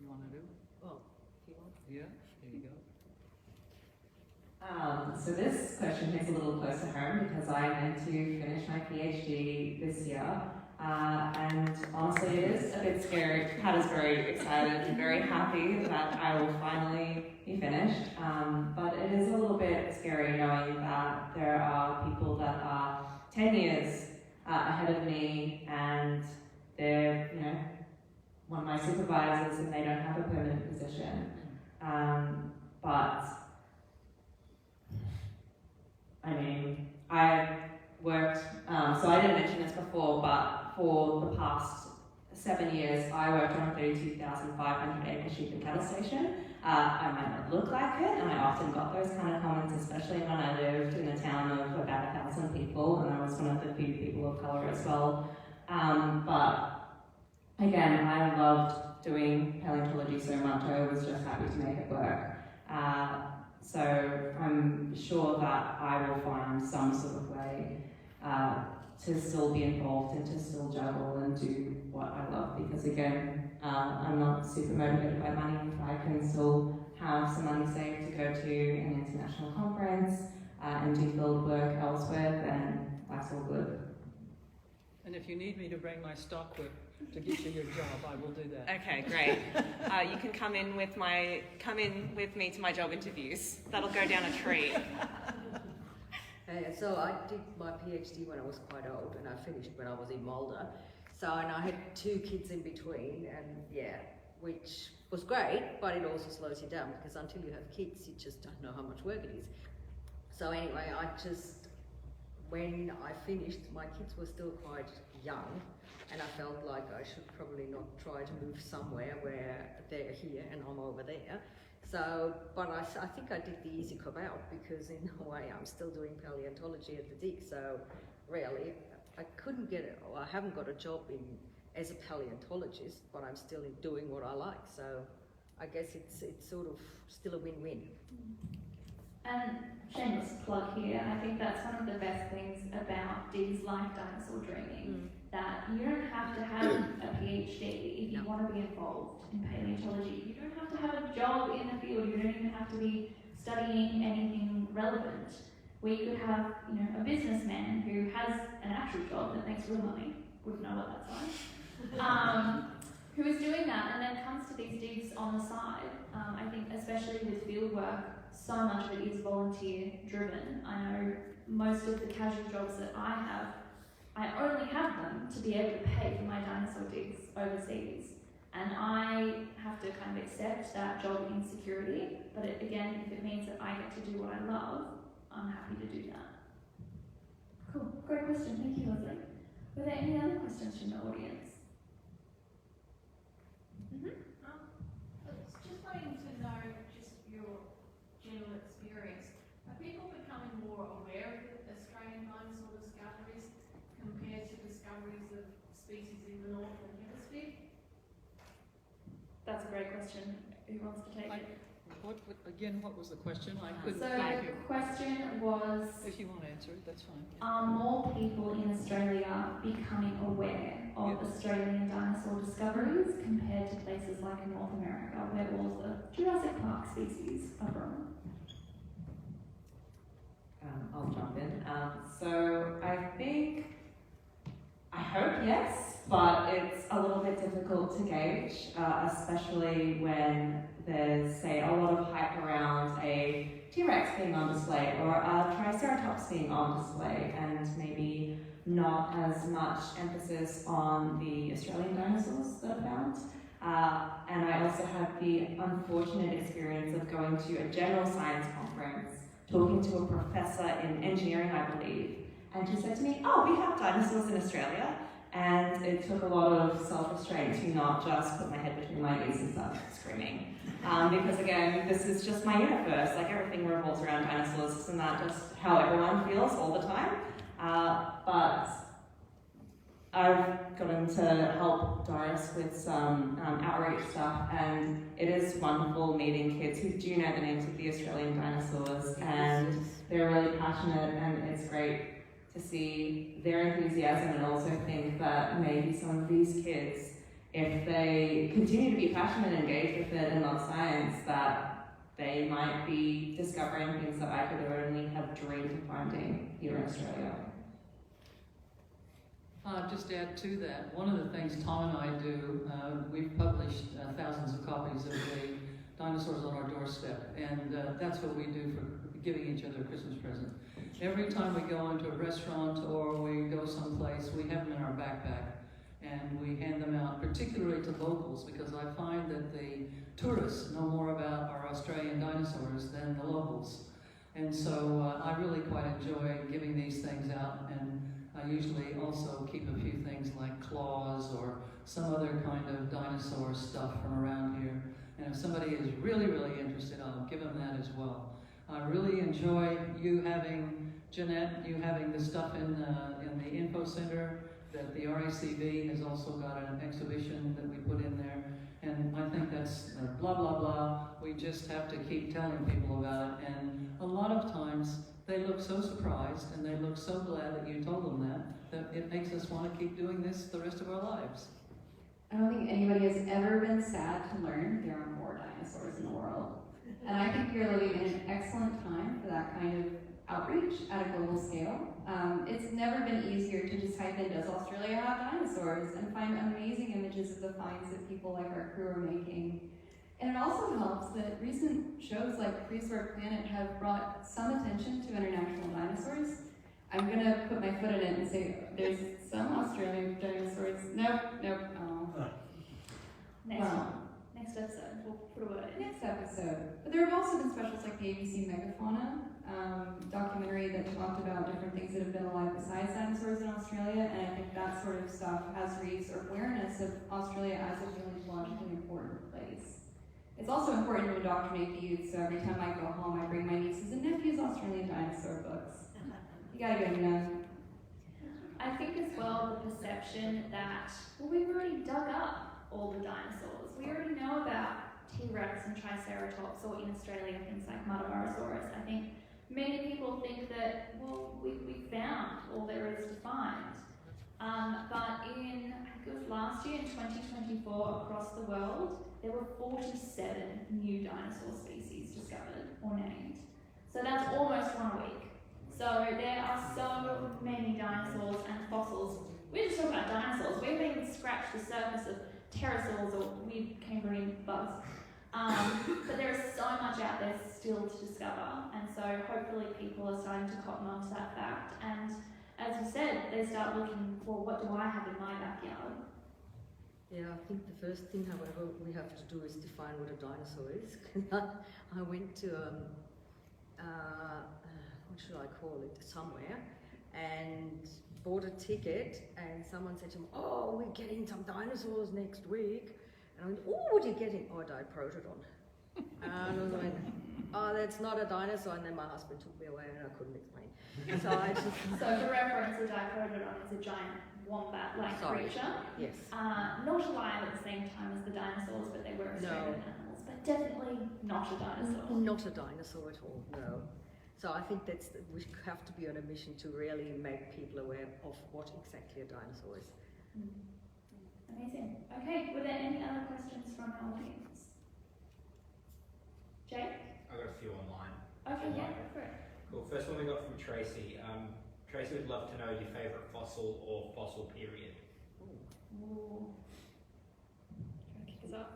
You want to do? Well, if you want. Yeah, there you go. So this question hits a little close to home because I meant to finish my PhD this year. And honestly, it is a bit scary. Pat is very excited and very happy that I will finally be finished. But it is a little bit scary knowing that there are people that are 10 years ahead of me and they're, one of my supervisors and they don't have a permanent position. But I mean, I worked, so I didn't mention this before, but for the past 7 years, I worked on a 32,500 acre sheep and cattle station. I might not look like it, and I often got those kind of comments, especially when I lived in a town of about 1,000 people, and I was one of the few people of colour as well. But again, I loved doing paleontology so much, I was just happy to make it work. So I'm sure that I will find some sort of way to still be involved and to still juggle and do what I love, because again, I'm not super motivated by money. If I can still have some money saved to go to an international conference and do field work elsewhere, then that's all good. And if you need me to bring my stock whip to get you your job, I will do that. Okay, great. You can come in with me to my job interviews. That'll go down a tree. So I did my PhD when I was quite old, and I finished when I was in Malta. So, and I had 2 kids in between, and yeah, which was great, but it also slows you down, because until you have kids, you just don't know how much work it is. So anyway, when I finished, my kids were still quite young, and I felt like I should probably not try to move somewhere where they're here and I'm over there. So, but I think I did the easy cop out, because in a way I'm still doing paleontology at the dig, so really I couldn't get it, or I haven't got a job as a paleontologist, but I'm still doing what I like, so I guess it's sort of still a win-win. And shameless plug here, I think that's one of the best things about digs like Dinosaur Dreaming, that you don't have to have a PhD if you want to be involved in paleontology. You don't have to have a job in the field. You don't even have to be studying anything relevant. We could have, a businessman who has an actual job that makes real money, wouldn't know what that's like, who is doing that and then comes to these digs on the side. I think especially with fieldwork, so much of it is volunteer driven. I know most of the casual jobs that I only have them to be able to pay for my dinosaur digs overseas. And I have to kind of accept that job insecurity, but again, if it means that I get to do what I love, I'm happy to do that. Cool, great question, thank you, Leslie. Were there any other questions from the audience? I was just wanting to know just your general experience. Are people becoming more aware of the Australian dinosaur discoveries compared to discoveries of species in the Northern Hemisphere? That's a great question. Who wants to take it? What was the question? I couldn't So hear the you. question was, If you want to answer it, that's fine. are more people in Australia becoming aware of Australian dinosaur discoveries compared to places like North America, where all the Jurassic Park species are from? I'll jump in. So I hope yes, but it's a little bit difficult to gauge, especially when there's, say, a lot of hype around a T-Rex being on display or a Triceratops being on display, and maybe not as much emphasis on the Australian dinosaurs that are found. And I also had the unfortunate experience of going to a general science conference, talking to a professor in engineering, I believe, and she said to me, "Oh, we have dinosaurs in Australia." And it took a lot of self-restraint to not just put my head between my knees and start screaming. Because again, this is just my universe, like everything revolves around dinosaurs, isn't that just how everyone feels all the time? But I've gotten to help Doris with some outreach stuff, and it is wonderful meeting kids who do know the names of the Australian dinosaurs, and they're really passionate, and it's great to see their enthusiasm, and also think that maybe some of these kids, if they continue to be passionate and engaged with it and love science, that they might be discovering things that I could only have dreamed of finding here in Australia. Just to add to that, one of the things Tom and I do, we've published thousands of copies of the dinosaurs on our doorstep, and that's what we do for giving each other a Christmas present. Every time we go into a restaurant or we go someplace, we have them in our backpack, and we hand them out, particularly to locals, because I find that the tourists know more about our Australian dinosaurs than the locals. And so I really quite enjoy giving these things out, and I usually also keep a few things like claws or some other kind of dinosaur stuff from around here. And if somebody is really, really interested, I'll give them that as well. I really enjoy Jeanette, you having the stuff in the info center, that the RACV has also got an exhibition that we put in there. And I think that's blah, blah, blah. We just have to keep telling people about it. And a lot of times they look so surprised and they look so glad that you told them that it makes us want to keep doing this the rest of our lives. I don't think anybody has ever been sad to learn there are more dinosaurs in the world. And I think you're living in an excellent time for that kind of outreach at a global scale. It's never been easier to just type in, does Australia have dinosaurs, and find amazing images of the finds that people like our crew are making. And it also helps that recent shows like Prehistoric Planet have brought some attention to international dinosaurs. I'm gonna put my foot in it and say there's some Australian dinosaurs. Nope. Oh. Next episode, we'll put a word in. Next episode. But there have also been specials like the ABC Megafauna documentary that talked about different things that have been alive besides dinosaurs in Australia, and I think that sort of stuff has raised awareness of Australia as a paleontologically important place. It's also important to indoctrinate the youth, so every time I go home, I bring my nieces and nephews Australian dinosaur books. You gotta get them done. I think as well the perception that, well, we've already dug up all the dinosaurs. We already know about T-Rex and Triceratops, or in Australia, things like Madawarosaurus. I think many people think that, well, we found all there is to find. But in, I think it was last year, in 2024, across the world, there were 47 new dinosaur species discovered or named. So that's almost 1 a week. So there are so many dinosaurs and fossils. We're just talking about dinosaurs. We haven't even scratched the surface of pterosaurs or weird Cambrian bugs. But there is so much out there still to discover, and so hopefully people are starting to cotton on to that fact. And as you said, they start looking, well, what do I have in my backyard? Yeah, I think the first thing, however, we have to do is define what a dinosaur is. I went to, what should I call it, somewhere, and bought a ticket, and someone said to me, oh, we're getting some dinosaurs next week. And I went, oh, what are you getting? Oh, a diprotodon. And I was like, oh, that's not a dinosaur. And then my husband took me away and I couldn't explain. So I just... So for reference, a diprotodon is a giant wombat-like creature. Yes. Not alive at the same time as the dinosaurs, but they were Australian animals. But definitely not a dinosaur. Not a dinosaur at all, no. So I think we have to be on a mission to really make people aware of what exactly a dinosaur is. Amazing. Okay, were there any other questions from our audience? Jake? I got a few online. Okay, yeah, go for it. Cool. First one we got from Tracy. Tracy would love to know your favourite fossil or fossil period. Ooh. Kick us off.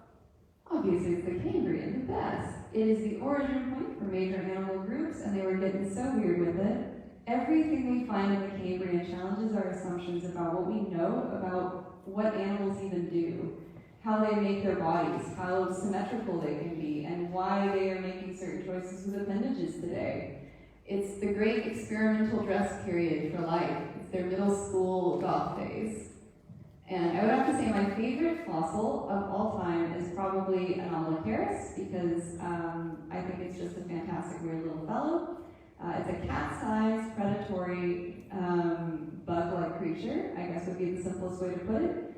Obviously, it's the Cambrian, the best. It is the origin point for major animal groups, and they were getting so weird with it. Everything we find in the Cambrian challenges our assumptions about what we know about what animals even do, how they make their bodies, how symmetrical they can be, and why they are making certain choices with appendages today. It's the great experimental dress period for life. It's their middle school goth phase. And I would have to say my favorite fossil of all time is probably an Amlocaris, because I think it's just a fantastic weird little fellow. It's a cat-sized, predatory, bug-like creature, I guess would be the simplest way to put it.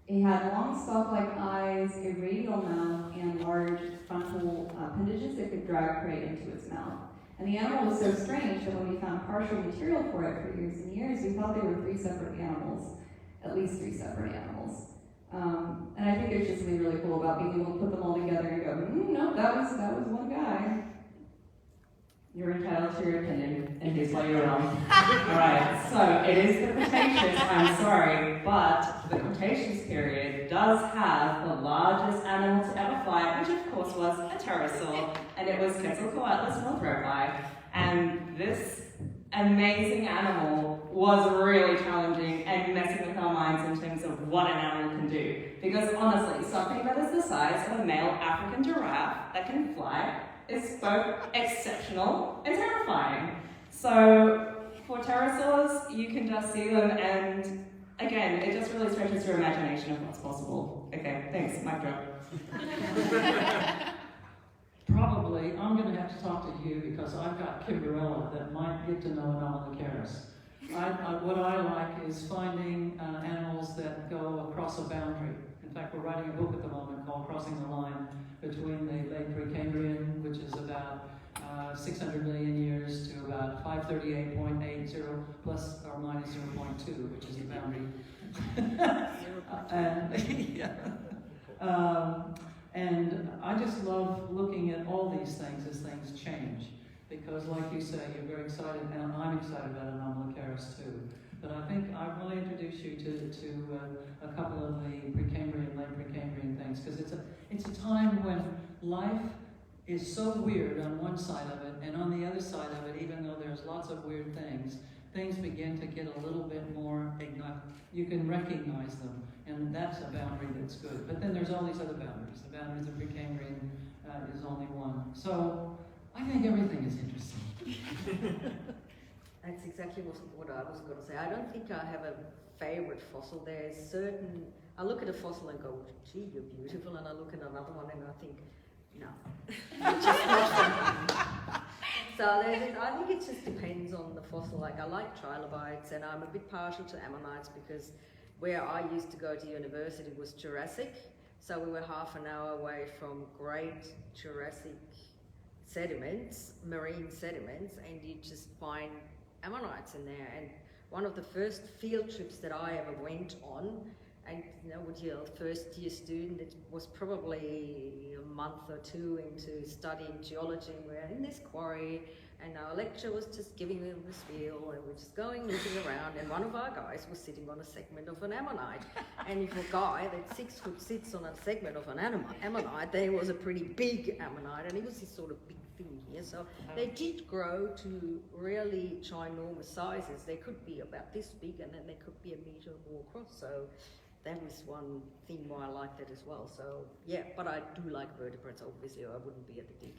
It had long stalk-like eyes, a radial mouth, and large frontal appendages that could drag prey into its mouth. And the animal was so strange that when we found partial material for it for years and years, we thought they were 3 separate animals, at least 3 separate animals. And I think there's just something really cool about being able to put them all together and go, no, that was one guy. You're entitled to your opinion, and here's why you're wrong. Right, so it is the Cretaceous, I'm sorry, but the Cretaceous period does have the largest animal to ever fly, which of course was a pterosaur, and it was Quetzalcoatlus northropi. And this amazing animal was really challenging and messing with our minds in terms of what an animal can do. Because honestly, something that is the size of a male African giraffe that can fly is both exceptional and terrifying. So for pterosaurs, you can just see them, and again, it just really stretches your imagination of what's possible. Okay, thanks, mic drop. Probably, I'm going to have to talk to you because I've got Kimberella that might get to know an Amlocaris. What I like is finding animals that go across a boundary. In fact, we're writing a book at the moment called Crossing the Line between the late Precambrian, which is about 600 million years, to about 538.80 plus or minus 0.2, which is the boundary. And I just love looking at all these things as things change. because like you say, you're very excited, and I'm excited about Anomalocaris too. But I think I want to introduce you to a couple of the Precambrian, late Precambrian things, because it's a time when life is so weird on one side of it, and on the other side of it, even though there's lots of weird things begin to get a little bit more, you can recognize them, and that's a boundary that's good. But then there's all these other boundaries. The boundaries of Precambrian is only one. So I think everything is interesting. That's exactly what I was going to say. I don't think I have a favorite fossil. There's certain, I look at a fossil and go, gee, you're beautiful, and I look at another one and I think, no, it's just not for me. So I think it just depends on the fossil. Like I like trilobites, and I'm a bit partial to ammonites because where I used to go to university was Jurassic, so we were half an hour away from great Jurassic sediments, marine sediments, and you just find ammonites in there. And one of the first field trips that I ever went on, and you know, with your first year student, it was probably a month or two into studying geology, and we're in this quarry, and our lecturer was just giving them the spiel, and we're just going looking around, and one of our guys was sitting on a segment of an ammonite. And if a guy that 6 foot sits on a segment of an ammonite, then it was a pretty big ammonite, and it was this sort of big thing here. So they did grow to really ginormous sizes. They could be about this big, and then they could be a metre or more across. So that was one thing why I liked it as well. So yeah, but I do like vertebrates, obviously, or I wouldn't be at the dig.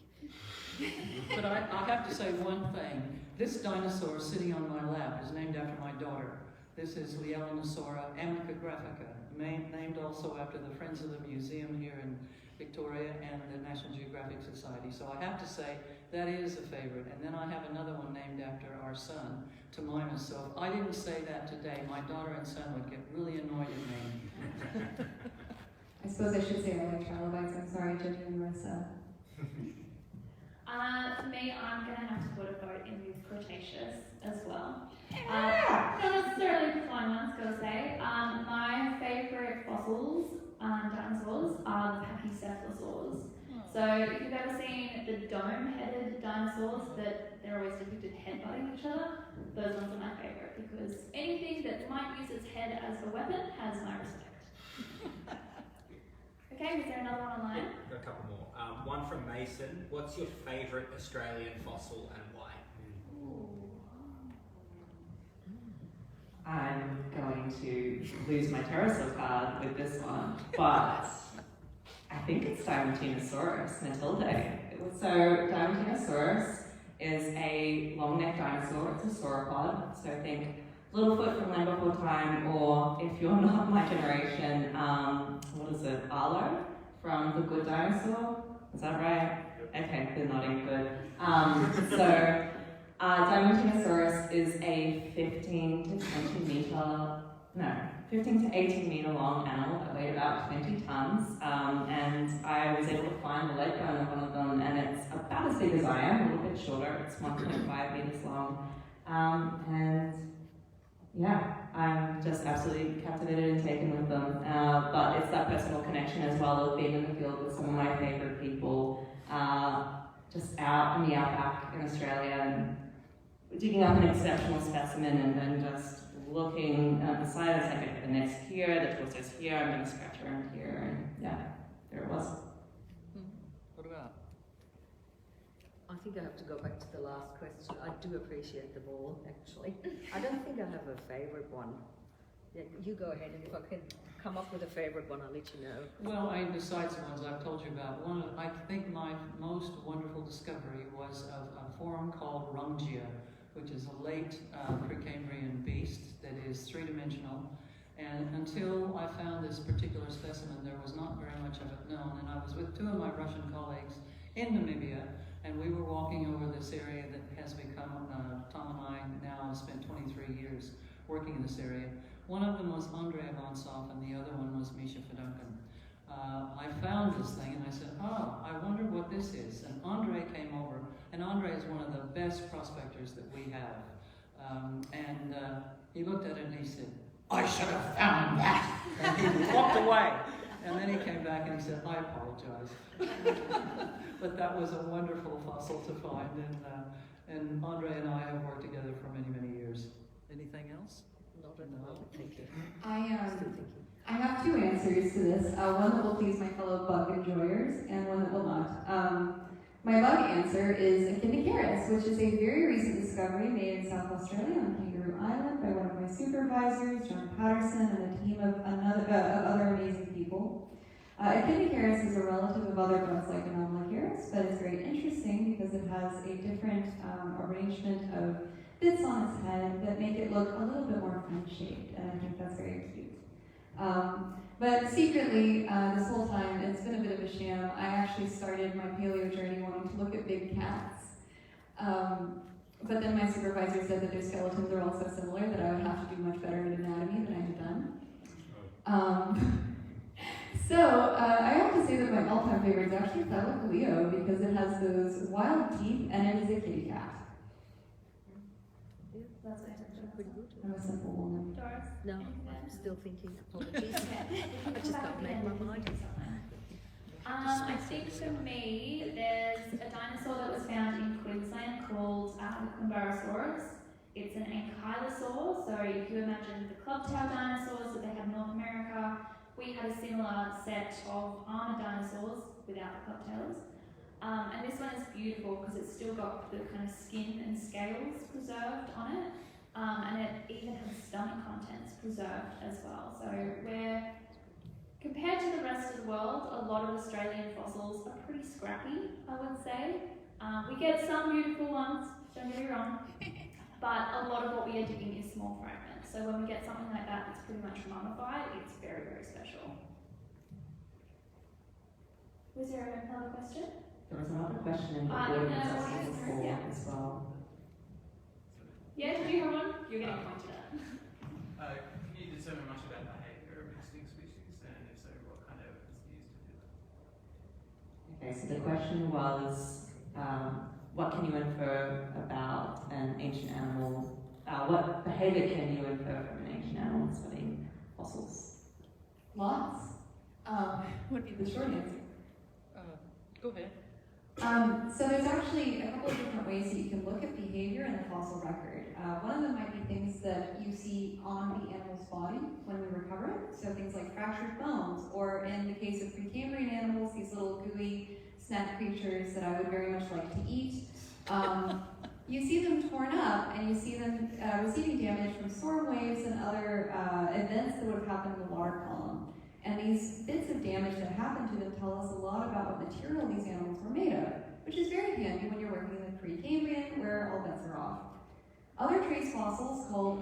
But I have to say one thing. This dinosaur sitting on my lap is named after my daughter. This is Leelinosaura amicographica, named also after the Friends of the Museum here in Victoria and the National Geographic Society. So I have to say that is a favorite. And then I have another one named after our son, Tamimus. So if I didn't say that today, my daughter and son would get really annoyed at me. I suppose I should say I like trilobites. I'm sorry, Ginger and Marissa. For me, I'm going to have to put a vote in with Cretaceous as well. Not necessarily the fine ones, gotta say. My favourite fossils, dinosaurs, are the pachycephalosaurs. So if you've ever seen the dome-headed dinosaurs that they're always depicted headbutting each other, those ones are my favourite because anything that might use its head as a weapon has my respect. Okay, was there another one online? Got a couple more. One from Mason. What's your favourite Australian fossil and why? I'm going to lose my pterosaur card with this one, but I think it's Dinosaurus matildae. So Dinosaurus is a long-necked dinosaur. It's a sauropod. So think Littlefoot from Land Before Time, or if you're not my generation, what is it, Arlo from The Good Dinosaur? Is that right? Okay, they're nodding, good. So Dinosaurus is a 15 to 18 metre long animal that weighed about 20 tons. And I was able to find the leg bone of one of them, and it's about as big as I am, a little bit shorter. It's 1.5 metres long. And yeah, I'm just absolutely captivated and taken with them. But it's that personal connection as well of being in the field with some of my favourite people, just out in the outback in Australia and digging up an exceptional specimen and then just looking at the side. It's like, okay, the neck's here, the torso's here, I'm going to scratch around here, and yeah, there it was. What about? I think I have to go back to the last question. I do appreciate them all, actually. I don't think I have a favourite one. Yeah, you go ahead, and if I can come up with a favourite one, I'll let you know. Well, besides the ones I've told you about, I think my most wonderful discovery was a form called Rungia, which is a late Precambrian beast that is three-dimensional. And until I found this particular specimen, there was not very much of it known. And I was with two of my Russian colleagues in Namibia, and we were walking over this area that has become, Tom and I now have spent 23 years working in this area. One of them was Andrei Ivantsev, and the other one was Misha Fedunkin. I found this thing, and I said, I wonder what this is. And Andrei came over, and Andrei is one of the best prospectors that we have. He looked at it and he said, I should have found that. And he walked away. And then he came back and he said, I apologize. But that was a wonderful fossil to find, and Andre and I have worked together for many, many years. Anything else? Not at the moment, thank you. I Still thinking. I have two answers to this, one that will please my fellow bug enjoyers and one that will not. My bug answer is Echinocaris, which is a very recent discovery made in South Australia on Kangaroo Island by one of my supervisors, John Patterson, and a team of other amazing people. Echinocaris is a relative of other bugs like Anomalocaris, but it's very interesting because it has a different arrangement of bits on its head that make it look a little bit more fun-shaped, and I think that's very cute. But secretly, this whole time, it's been a bit of a sham. I actually started my paleo journey wanting to look at big cats. But then my supervisor said that their skeletons are all so similar that I would have to do much better at anatomy than I had done. So I have to say that my all-time favorite is actually Palaeo because it has those wild teeth and it is a kitty cat. Yeah, That's pretty good. I'm a simple woman. Doris? No, I'm still thinking. Apologies. Okay. I just can't make my mind. I think for me, there's a dinosaur that was found in Queensland called Dinosaur. It's an ankylosaur, so if you imagine the clubtail dinosaurs that they have in North America, we had a similar set of armored dinosaurs without the clubtails. And this one is beautiful because it's still got the kind of skin and scales preserved on it, and it even has stomach contents preserved as well. So we're, compared to the rest of the world, a lot of Australian fossils are pretty scrappy, I would say. We get some beautiful ones, don't get me wrong, but a lot of what we are digging is small fragments. So when we get something like that that's pretty much mummified, it's very, very special. Was there another question? There was another question in the in audience the I audience, think before yeah. as well. Yeah, did you have one? You're getting pointed at. Can you determine much about behaviour of extinct species, and if so, what kind of evidence do you use to do that? Okay, so the question was, what can you infer about an ancient animal? What behaviour can you infer from an ancient animal studying fossils? Lots would be the short answer. Go ahead. So there's actually a couple of different ways that you can look at behavior in the fossil record. One of them might be things that you see on the animal's body when we recover it. So things like fractured bones, or in the case of Precambrian animals, these little gooey snack creatures that I would very much like to eat. You see them torn up, and you see them receiving damage from storm waves and other events that would have happened in the water column. And these bits of damage that happen to them tell us a lot about what material these animals were made of, which is very handy when you're working in the Precambrian, where all bets are off. Other trace fossils called,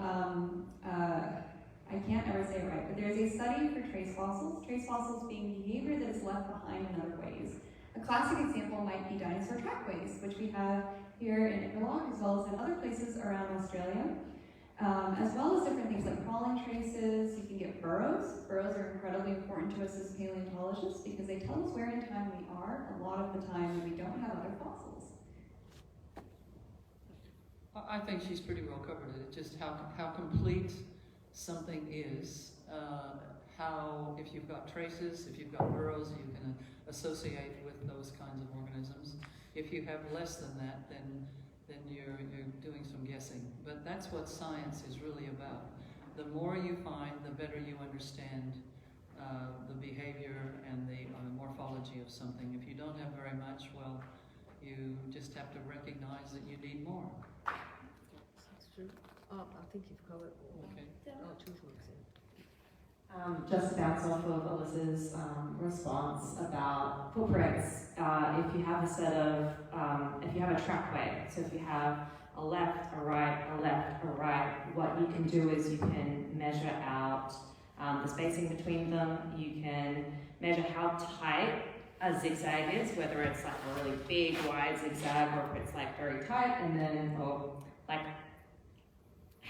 I can't ever say it right, but there's a study for trace fossils being behavior that is left behind in other ways. A classic example might be dinosaur trackways, which we have here in Inverloch, as well as in other places around Australia. As well as different things like crawling traces. You can get burrows. Burrows are incredibly important to us as paleontologists because they tell us where in time we are a lot of the time when we don't have other fossils. I think she's pretty well covered it. Just how complete something is. How, if you've got traces, if you've got burrows, you can associate with those kinds of organisms. If you have less than that, then you're doing some guessing. But that's what science is really about. The more you find, the better you understand the behavior and the morphology of something. If you don't have very much, well, you just have to recognize that you need more. That's true. I think you've covered all. Okay. Two things. Just to bounce off of Alyssa's response about footprints, if you have a set of, if you have a trackway, so if you have a left, a right, a left, a right, what you can do is you can measure out the spacing between them. You can measure how tight a zigzag is, whether it's like a really big, wide zigzag, or if it's like very tight, and then, or like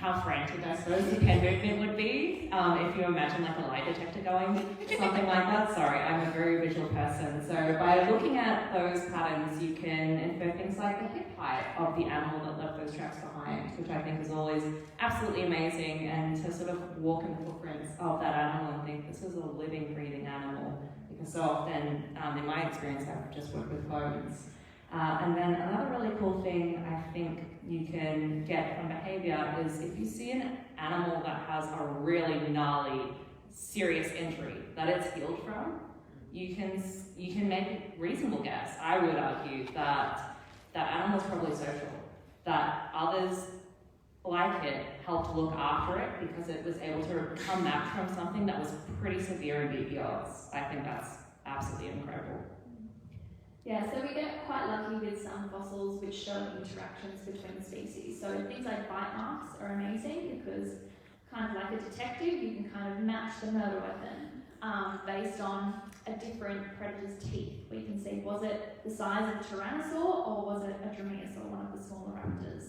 how frantic I suppose the pen movement would be if you imagine like a lie detector going or something like that. Sorry, I'm a very visual person. So by looking at those patterns, you can infer things like the hip height of the animal that left those tracks behind, which I think is always absolutely amazing, and to sort of walk in the footprints of that animal and think this is a living, breathing animal, because so often, in my experience, I've just worked with bones. And then another really cool thing I think you can get from behaviour is if you see an animal that has a really gnarly, serious injury that it's healed from, you can make a reasonable guess. I would argue that that animal is probably social, that others like it helped look after it because it was able to come back from something that was pretty severe and beat the odds. I think that's absolutely incredible. Yeah, so we get quite lucky with some fossils which show interactions between species. So things like bite marks are amazing because, kind of like a detective, you can kind of match the murder weapon based on a different predator's teeth. We can see, was it the size of a Tyrannosaur or was it a Dromaeosaur, one of the smaller raptors?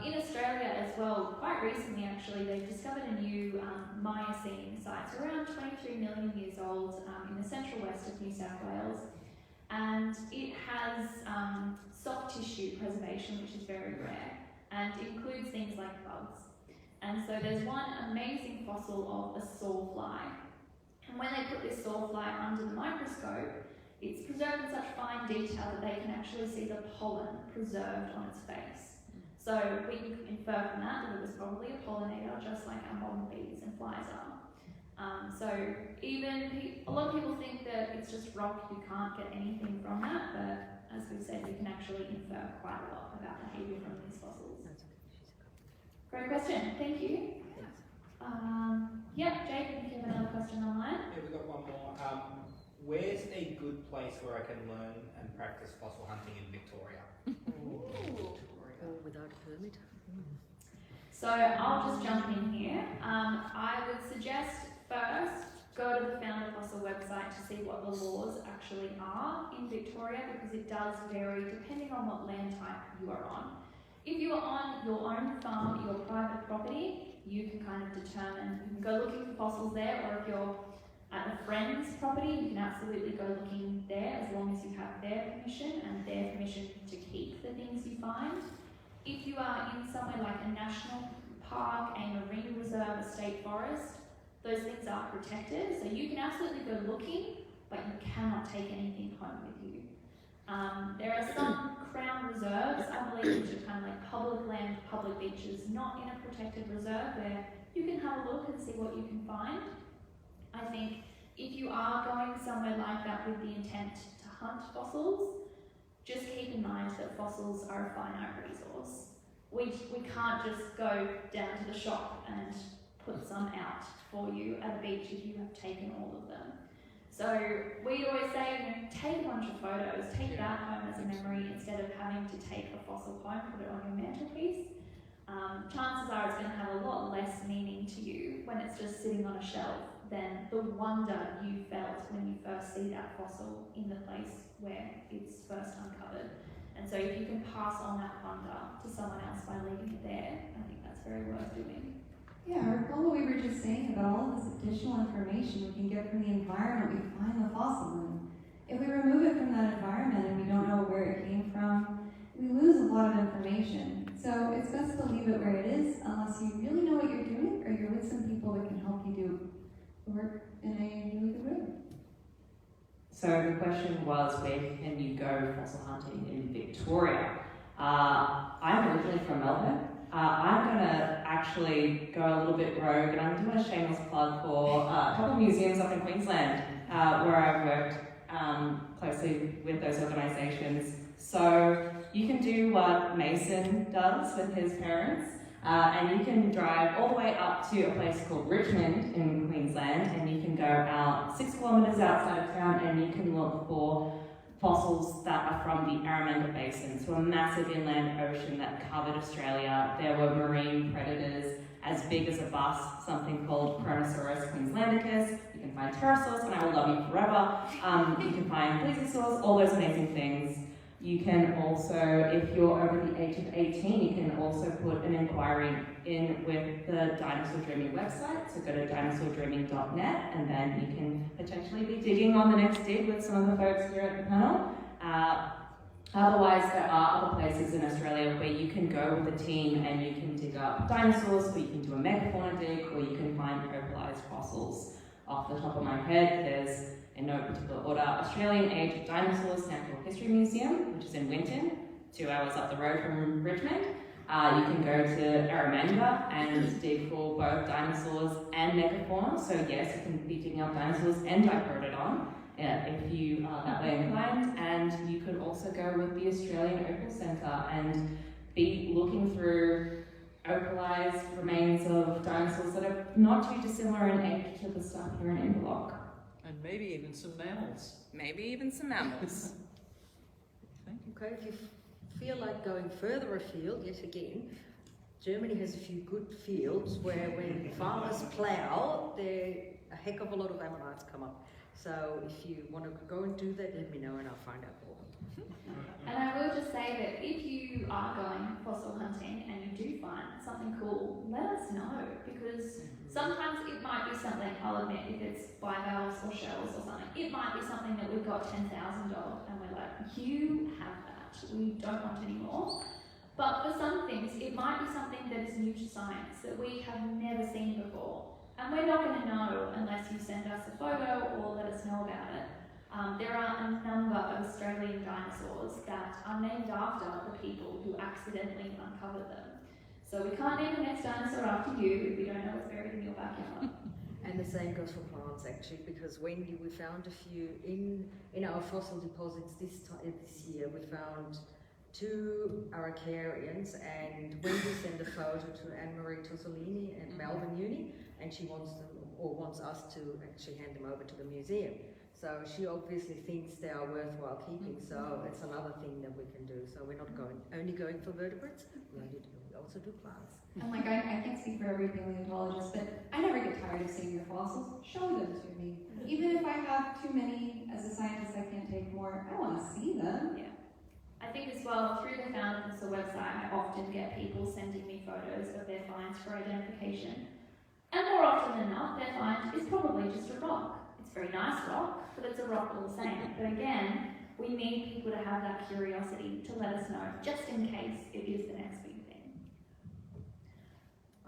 In Australia as well, quite recently actually, they've discovered a new Miocene site, so around 23 million years old in the central west of New South Wales. And it has soft tissue preservation, which is very rare, and includes things like bugs. And so there's one amazing fossil of a sawfly. And when they put this sawfly under the microscope, it's preserved in such fine detail that they can actually see the pollen preserved on its face. So we can infer from that that it was probably a pollinator, just like our modern bees and flies are. So even a lot of people think that it's just rock, you can't get anything from that, but as we've said, you can actually infer quite a lot about behaviour from these fossils. Great question, thank you. Yeah, Jake, I think you have another question online. Yeah, we've got one more. Where's a good place where I can learn and practice fossil hunting in Victoria? Without a permit. So I'll just jump in here. I would suggest first go to the Found a Fossil website to see what the laws actually are in Victoria, because it does vary depending on what land type you are on. If you are on your own farm, your private property, you can kind of determine, you can go looking for fossils there, or if you're at a friend's property, you can absolutely go looking there as long as you have their permission and their permission to keep the things you find. If you are in somewhere like a national park, a marine reserve, a state forest, those things are protected, so you can absolutely go looking, but you cannot take anything home with you. There are some crown reserves, I believe, which are kind of like public land, public beaches, not in a protected reserve, where you can have a look and see what you can find. I think if you are going somewhere like that with the intent to hunt fossils, just keep in mind that fossils are a finite resource. We can't just go down to the shop and put some out for you at a beach if you have taken all of them. So we always say, take a bunch of photos, take that home as a memory instead of having to take a fossil home, put it on your mantelpiece. Chances are it's going to have a lot less meaning to you when it's just sitting on a shelf than the wonder you felt when you first see that fossil in the place where it's first uncovered. And so if you can pass on that wonder to someone else by leaving it there, I think that's very worth doing. Yeah, recall what we were just saying about all of this additional information we can get from the environment we find the fossil in. If we remove it from that environment and we don't know where it came from, we lose a lot of information. So it's best to leave it where it is unless you really know what you're doing or you're with some people that can help you do work in a really good way. So the question was, where can you go fossil hunting in Victoria? I'm originally from Melbourne. I'm going to actually go a little bit rogue, and I'm doing a shameless plug for a couple of museums up in Queensland where I've worked closely with those organisations. So you can do what Mason does with his parents, and you can drive all the way up to a place called Richmond in Queensland, and you can go out 6 kilometres outside of town and you can look for fossils that are from the Arramanda Basin, so a massive inland ocean that covered Australia. There were marine predators as big as a bus, something called Pterosaurs queenslandicus. You can find pterosaurs, and I will love you forever. You can find plesiosaurs, all those amazing things. You can also, if you're over the age of 18, you can also put an inquiry in with the Dinosaur Dreaming website. So go to dinosaurdreaming.net, and then you can potentially be digging on the next dig with some of the folks here at the panel. Otherwise, there are other places in Australia where you can go with a team and you can dig up dinosaurs, or you can do a megafauna dig, or you can find opalized fossils. Off the top of my head, there's, in no particular order, Australian Age of Dinosaurs Natural History Museum, which is in Winton, 2 hours up the road from Richmond. You can go to Arramanga and dig for both dinosaurs and megafauna. So yes, you can be digging up dinosaurs and Diprotodon if you are that way inclined. And you could also go with the Australian Opal Centre and be looking through opalized remains of dinosaurs that are not too dissimilar in age to the stuff here in Inverloch. And maybe even some mammals. Maybe even some mammals. Okay, if you feel like going further afield, yet again, Germany has a few good fields where when farmers plough, a heck of a lot of ammonites come up. So if you want to go and do that, let me know and I'll find out more. And I will just say that if you are going fossil hunting and you do find something cool, let us know, because sometimes it might be something, I'll admit, if it's bivalves or shells or something, it might be something that we've got 10,000 of and we're like, you have that, we don't want any more. But for some things, it might be something that is new to science that we have never seen before. And we're not going to know unless you send us a photo or let us know about it. There are a number of Australian dinosaurs that are named after the people who accidentally uncovered them. So we can't name the next dinosaur after you if we don't know it's buried in your backyard. And the same goes for plants actually, because when we found a few in our fossil deposits this year, we found 2 Araucarians, and when we send a photo to Anne-Marie Tossolini at Melbourne Uni, and she wants us to actually hand them over to the museum. So she obviously thinks they are worthwhile keeping, so it's another thing that we can do. So we're not only going for vertebrates, we also do plants. And like, I can't speak for every paleontologist, but I never get tired of seeing your fossils. Show them to me. Even if I have too many, as a scientist, I can't take more. I want to see them. Yeah. I think as well, through the Found Fossil website, I often get people sending me photos of their finds for identification. And more often than not, their find is probably just a rock. It's a very nice rock, but it's a rock all the same. But again, we need people to have that curiosity to let us know, just in case it is the next big thing.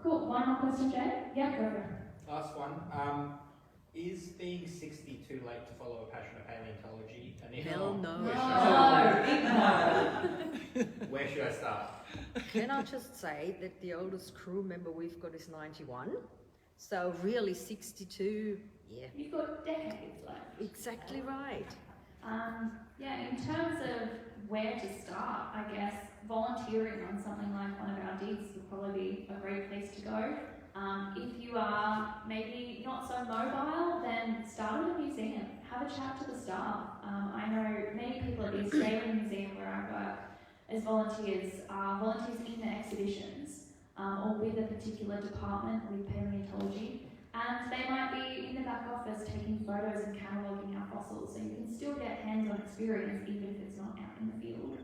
Cool. One more question, Jay? Yeah, go for it. Last one. Is being 60 too late to follow a passion of paleontology? And if Hell not, no. where should I start? Can I just say that the oldest crew member we've got is 91? So really 62, yeah. You've got decades left. Exactly right. Yeah, in terms of where to start, I guess volunteering on something like one of our digs would probably be a great place to go. If you are maybe not so mobile, then start at a museum. Have a chat to the staff. I know many people at the Australian Museum where I work as volunteers are volunteers in the exhibitions or with a particular department with paleontology. And they might be in the back office taking photos and cataloguing our fossils, so you can still get hands-on experience even if it's not out in the field.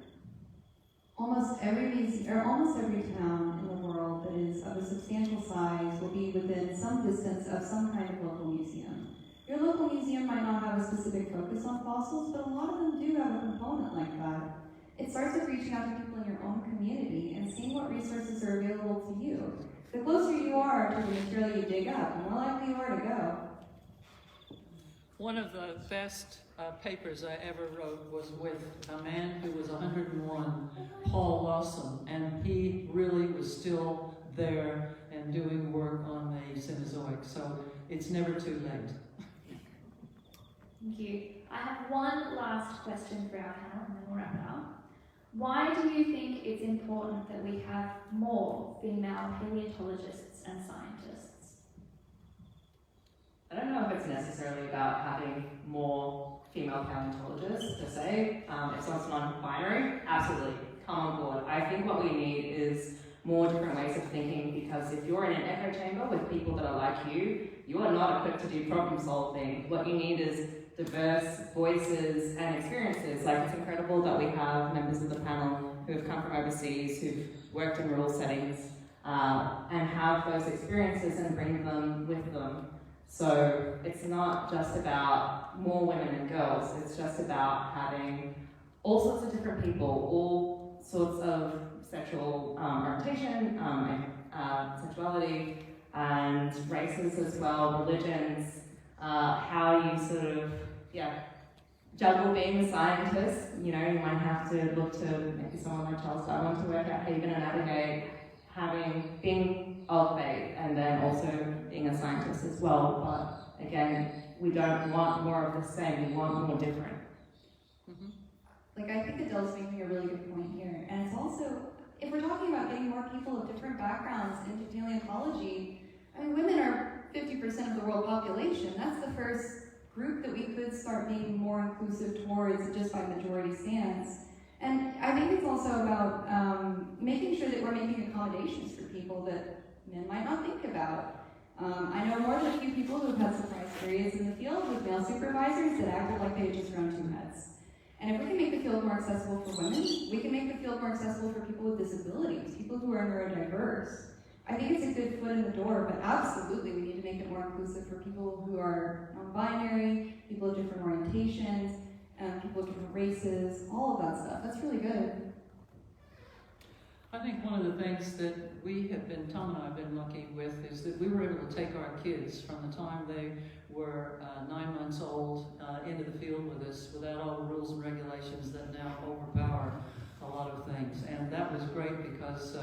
Almost every town in the world that is of a substantial size will be within some distance of some kind of local museum. Your local museum might not have a specific focus on fossils, but a lot of them do have a component like that. It starts with reaching out to people in your own community and seeing what resources are available to you. The closer you are to the material you dig up, the more likely you are to go. One of the best papers I ever wrote was with a man who was 101, Paul Lawson, and he really was still there and doing work on the Cenozoic, so it's never too late. Thank you. I have one last question for our panel and then we'll wrap it up. Why do you think it's important that we have more female paleontologists and scientists? I don't know if it's necessarily about having more female paleontologists per se. If someone's non-binary, absolutely, come on board. I think what we need is more different ways of thinking, because if you're in an echo chamber with people that are like you are not equipped to do problem solving. What you need is diverse voices and experiences. Like, it's incredible that we have members of the panel who have come from overseas, who've worked in rural settings, and have those experiences and bring them with them. So it's not just about more women and girls, it's just about having all sorts of different people, all sorts of sexual orientation, sexuality, and races as well, religions, how you sort of, juggle being a scientist. You know, you might have to look to maybe someone like Charles Darwin to work out how you're going to navigate being of faith and then also being a scientist as well. But again, we don't want more of the same, we want more different. Like, I think Adele's making a really good point here. And it's also, if we're talking about getting more people of different backgrounds into paleontology, I mean, women are 50% of the world population. That's the first group that we could start being more inclusive towards just by majority stance. And I think it's also about making sure that we're making accommodations for people that men might not think about. I know more than a few people who have had surprise periods in the field with male supervisors that acted like they had just grown 2 heads. And if we can make the field more accessible for women, we can make the field more accessible for people with disabilities, people who are neurodiverse. I think it's a good foot in the door, but absolutely we need to make it more inclusive for people who are non-binary, people of different orientations, people of different races, all of that stuff. That's really good. I think one of the things that Tom and I have been lucky with is that we were able to take our kids from the time they were 9 months old into the field with us without all the rules and regulations that now overpower a lot of things. And that was great because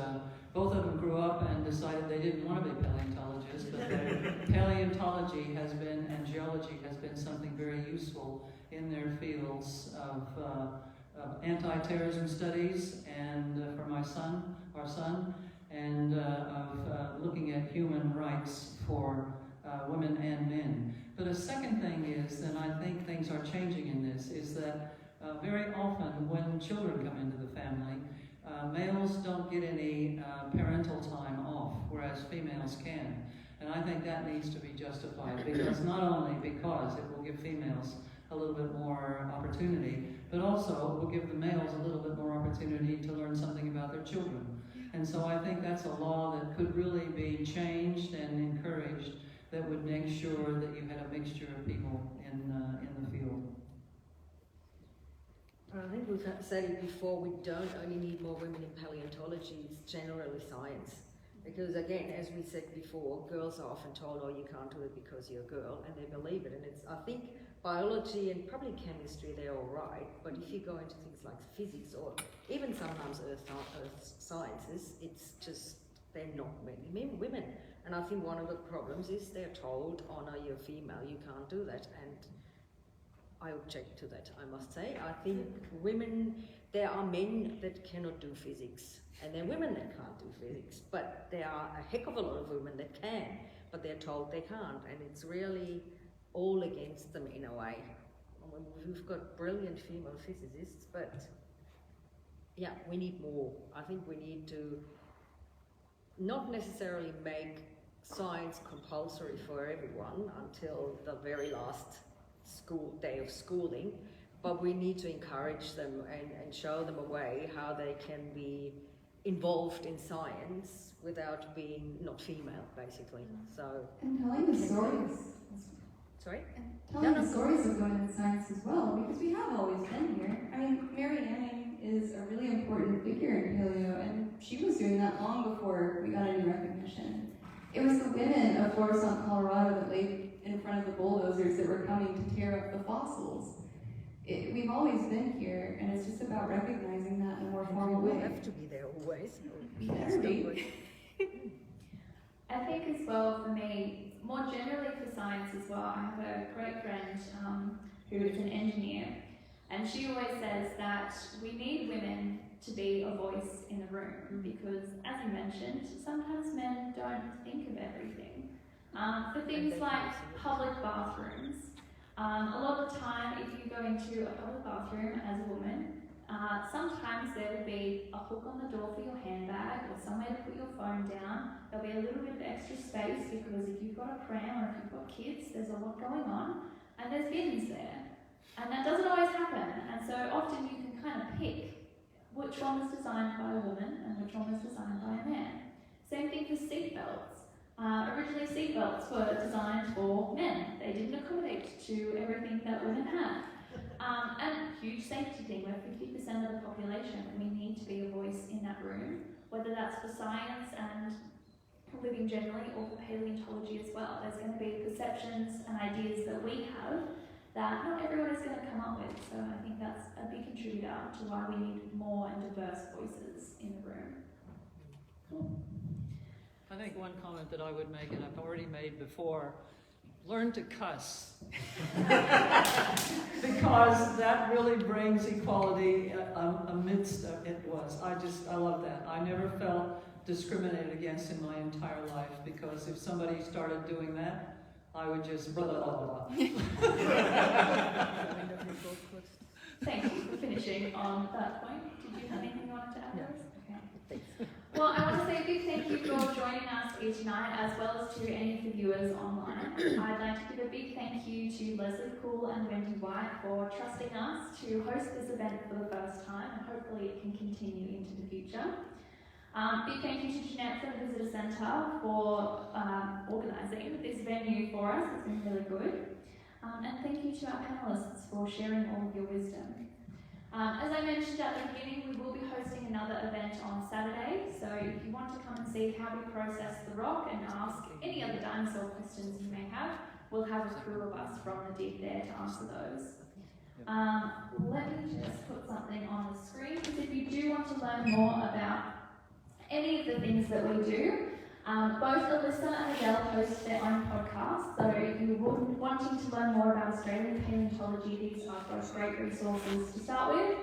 both of them grew up and decided they didn't want to be paleontologists, but paleontology has been, and geology has been something very useful in their fields of anti-terrorism studies and for our son, and of looking at human rights for women and men. But a second thing is, and I think things are changing in this, is that very often when children come into the family, males don't get any parental time off, whereas females can. And I think that needs to be justified, because not only because it will give females a little bit more opportunity, but also will give the males a little bit more opportunity to learn something about their children. And so I think that's a law that could really be changed and encouraged, that would make sure that you had a mixture of people in the field. I think we've said it before, we don't only need more women in paleontology, it's generally science. Because again, as we said before, girls are often told, oh, you can't do it because you're a girl, and they believe it. And it's, I think, biology and probably chemistry, they're all right, but if you go into things like physics or even sometimes earth sciences, it's just, they're not many women. And I think one of the problems is they're told, oh no, you're female, you can't do that. And I object to that, I must say. I think women, there are men that cannot do physics, and there are women that can't do physics, but there are a heck of a lot of women that can, but they're told they can't, and it's really all against them in a way. I mean, we've got brilliant female physicists, but yeah, we need more. I think we need to not necessarily make science compulsory for everyone until the very last day of schooling, but we need to encourage them and show them a way how they can be involved in science without being not female, basically. So and telling the stories. Sorry? And telling the stories of women in science as well, because we have always been here. I mean, Mary Anning is a really important figure in paleo, and she was doing that long before we got any recognition. It was the women of Florissant, Colorado that laid in front of the bulldozers that were coming to tear up the fossils. We've always been here, and it's just about recognizing that in a more formal way. We have to be there always. We better be. I think as well for me, more generally for science as well, I have a great friend who is an engineer, and she always says that we need women to be a voice in the room, because as you mentioned, sometimes men don't think of everything. For things like public bathrooms, a lot of the time if you go into a public bathroom as a woman, sometimes there will be a hook on the door for your handbag or somewhere to put your phone down. There'll be a little bit of extra space because if you've got a pram or if you've got kids, there's a lot going on. and there's bins there. And that doesn't always happen, and so often you can kind of pick which one was designed by a woman and which one was designed by a man. Same thing for seatbelts. Originally seatbelts were designed for men. They didn't accommodate to everything that women had. And huge safety thing, where 50% of the population, we need to be a voice in that room, whether that's for science and living generally or for paleontology as well. There's going to be perceptions and ideas that we have that not everyone is going to come up with. So I think that's a big contributor to why we need more and diverse voices in the room. Cool. I think one comment that I would make, and I've already made before, learn to cuss. Because that really brings equality amidst it was. I love that. I never felt discriminated against in my entire life, because if somebody started doing that, I would just blah, blah, blah, blah. Thank you for finishing on that point. Did you have anything you wanted to add, Doris? Okay. Thanks. Well, I want to say a big thank you for joining us here tonight, as well as to any of the viewers online. I'd like to give a big thank you to Leslie Poole and Wendy White for trusting us to host this event for the first time, and hopefully it can continue into the future. Big thank you to Jeanette from the Visitor Centre for organising this venue for us. It's been really good. And thank you to our panellists for sharing all of your wisdom. As I mentioned at the beginning, we will be hosting another event on Saturday, so if you want to come and see how we process the rock and ask any other dinosaur questions you may have, we'll have a crew of us from the dig there to answer those. Let me just put something on the screen, because if you do want to learn more about any of the things that we do, both Alyssa and Adele host their own podcast, so if you're wanting to learn more about Australian paleontology, these are both great resources to start with.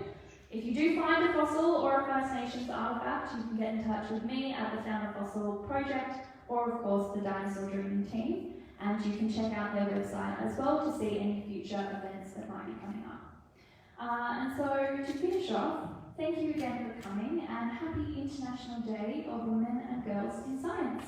If you do find a fossil or a First Nations artefact, you can get in touch with me at the Found a Fossil Project, or of course the Dinosaur Dreaming team, and you can check out their website as well to see any future events that might be coming up. And so to finish off, thank you again for coming, and happy International Day of Women and Girls in Science.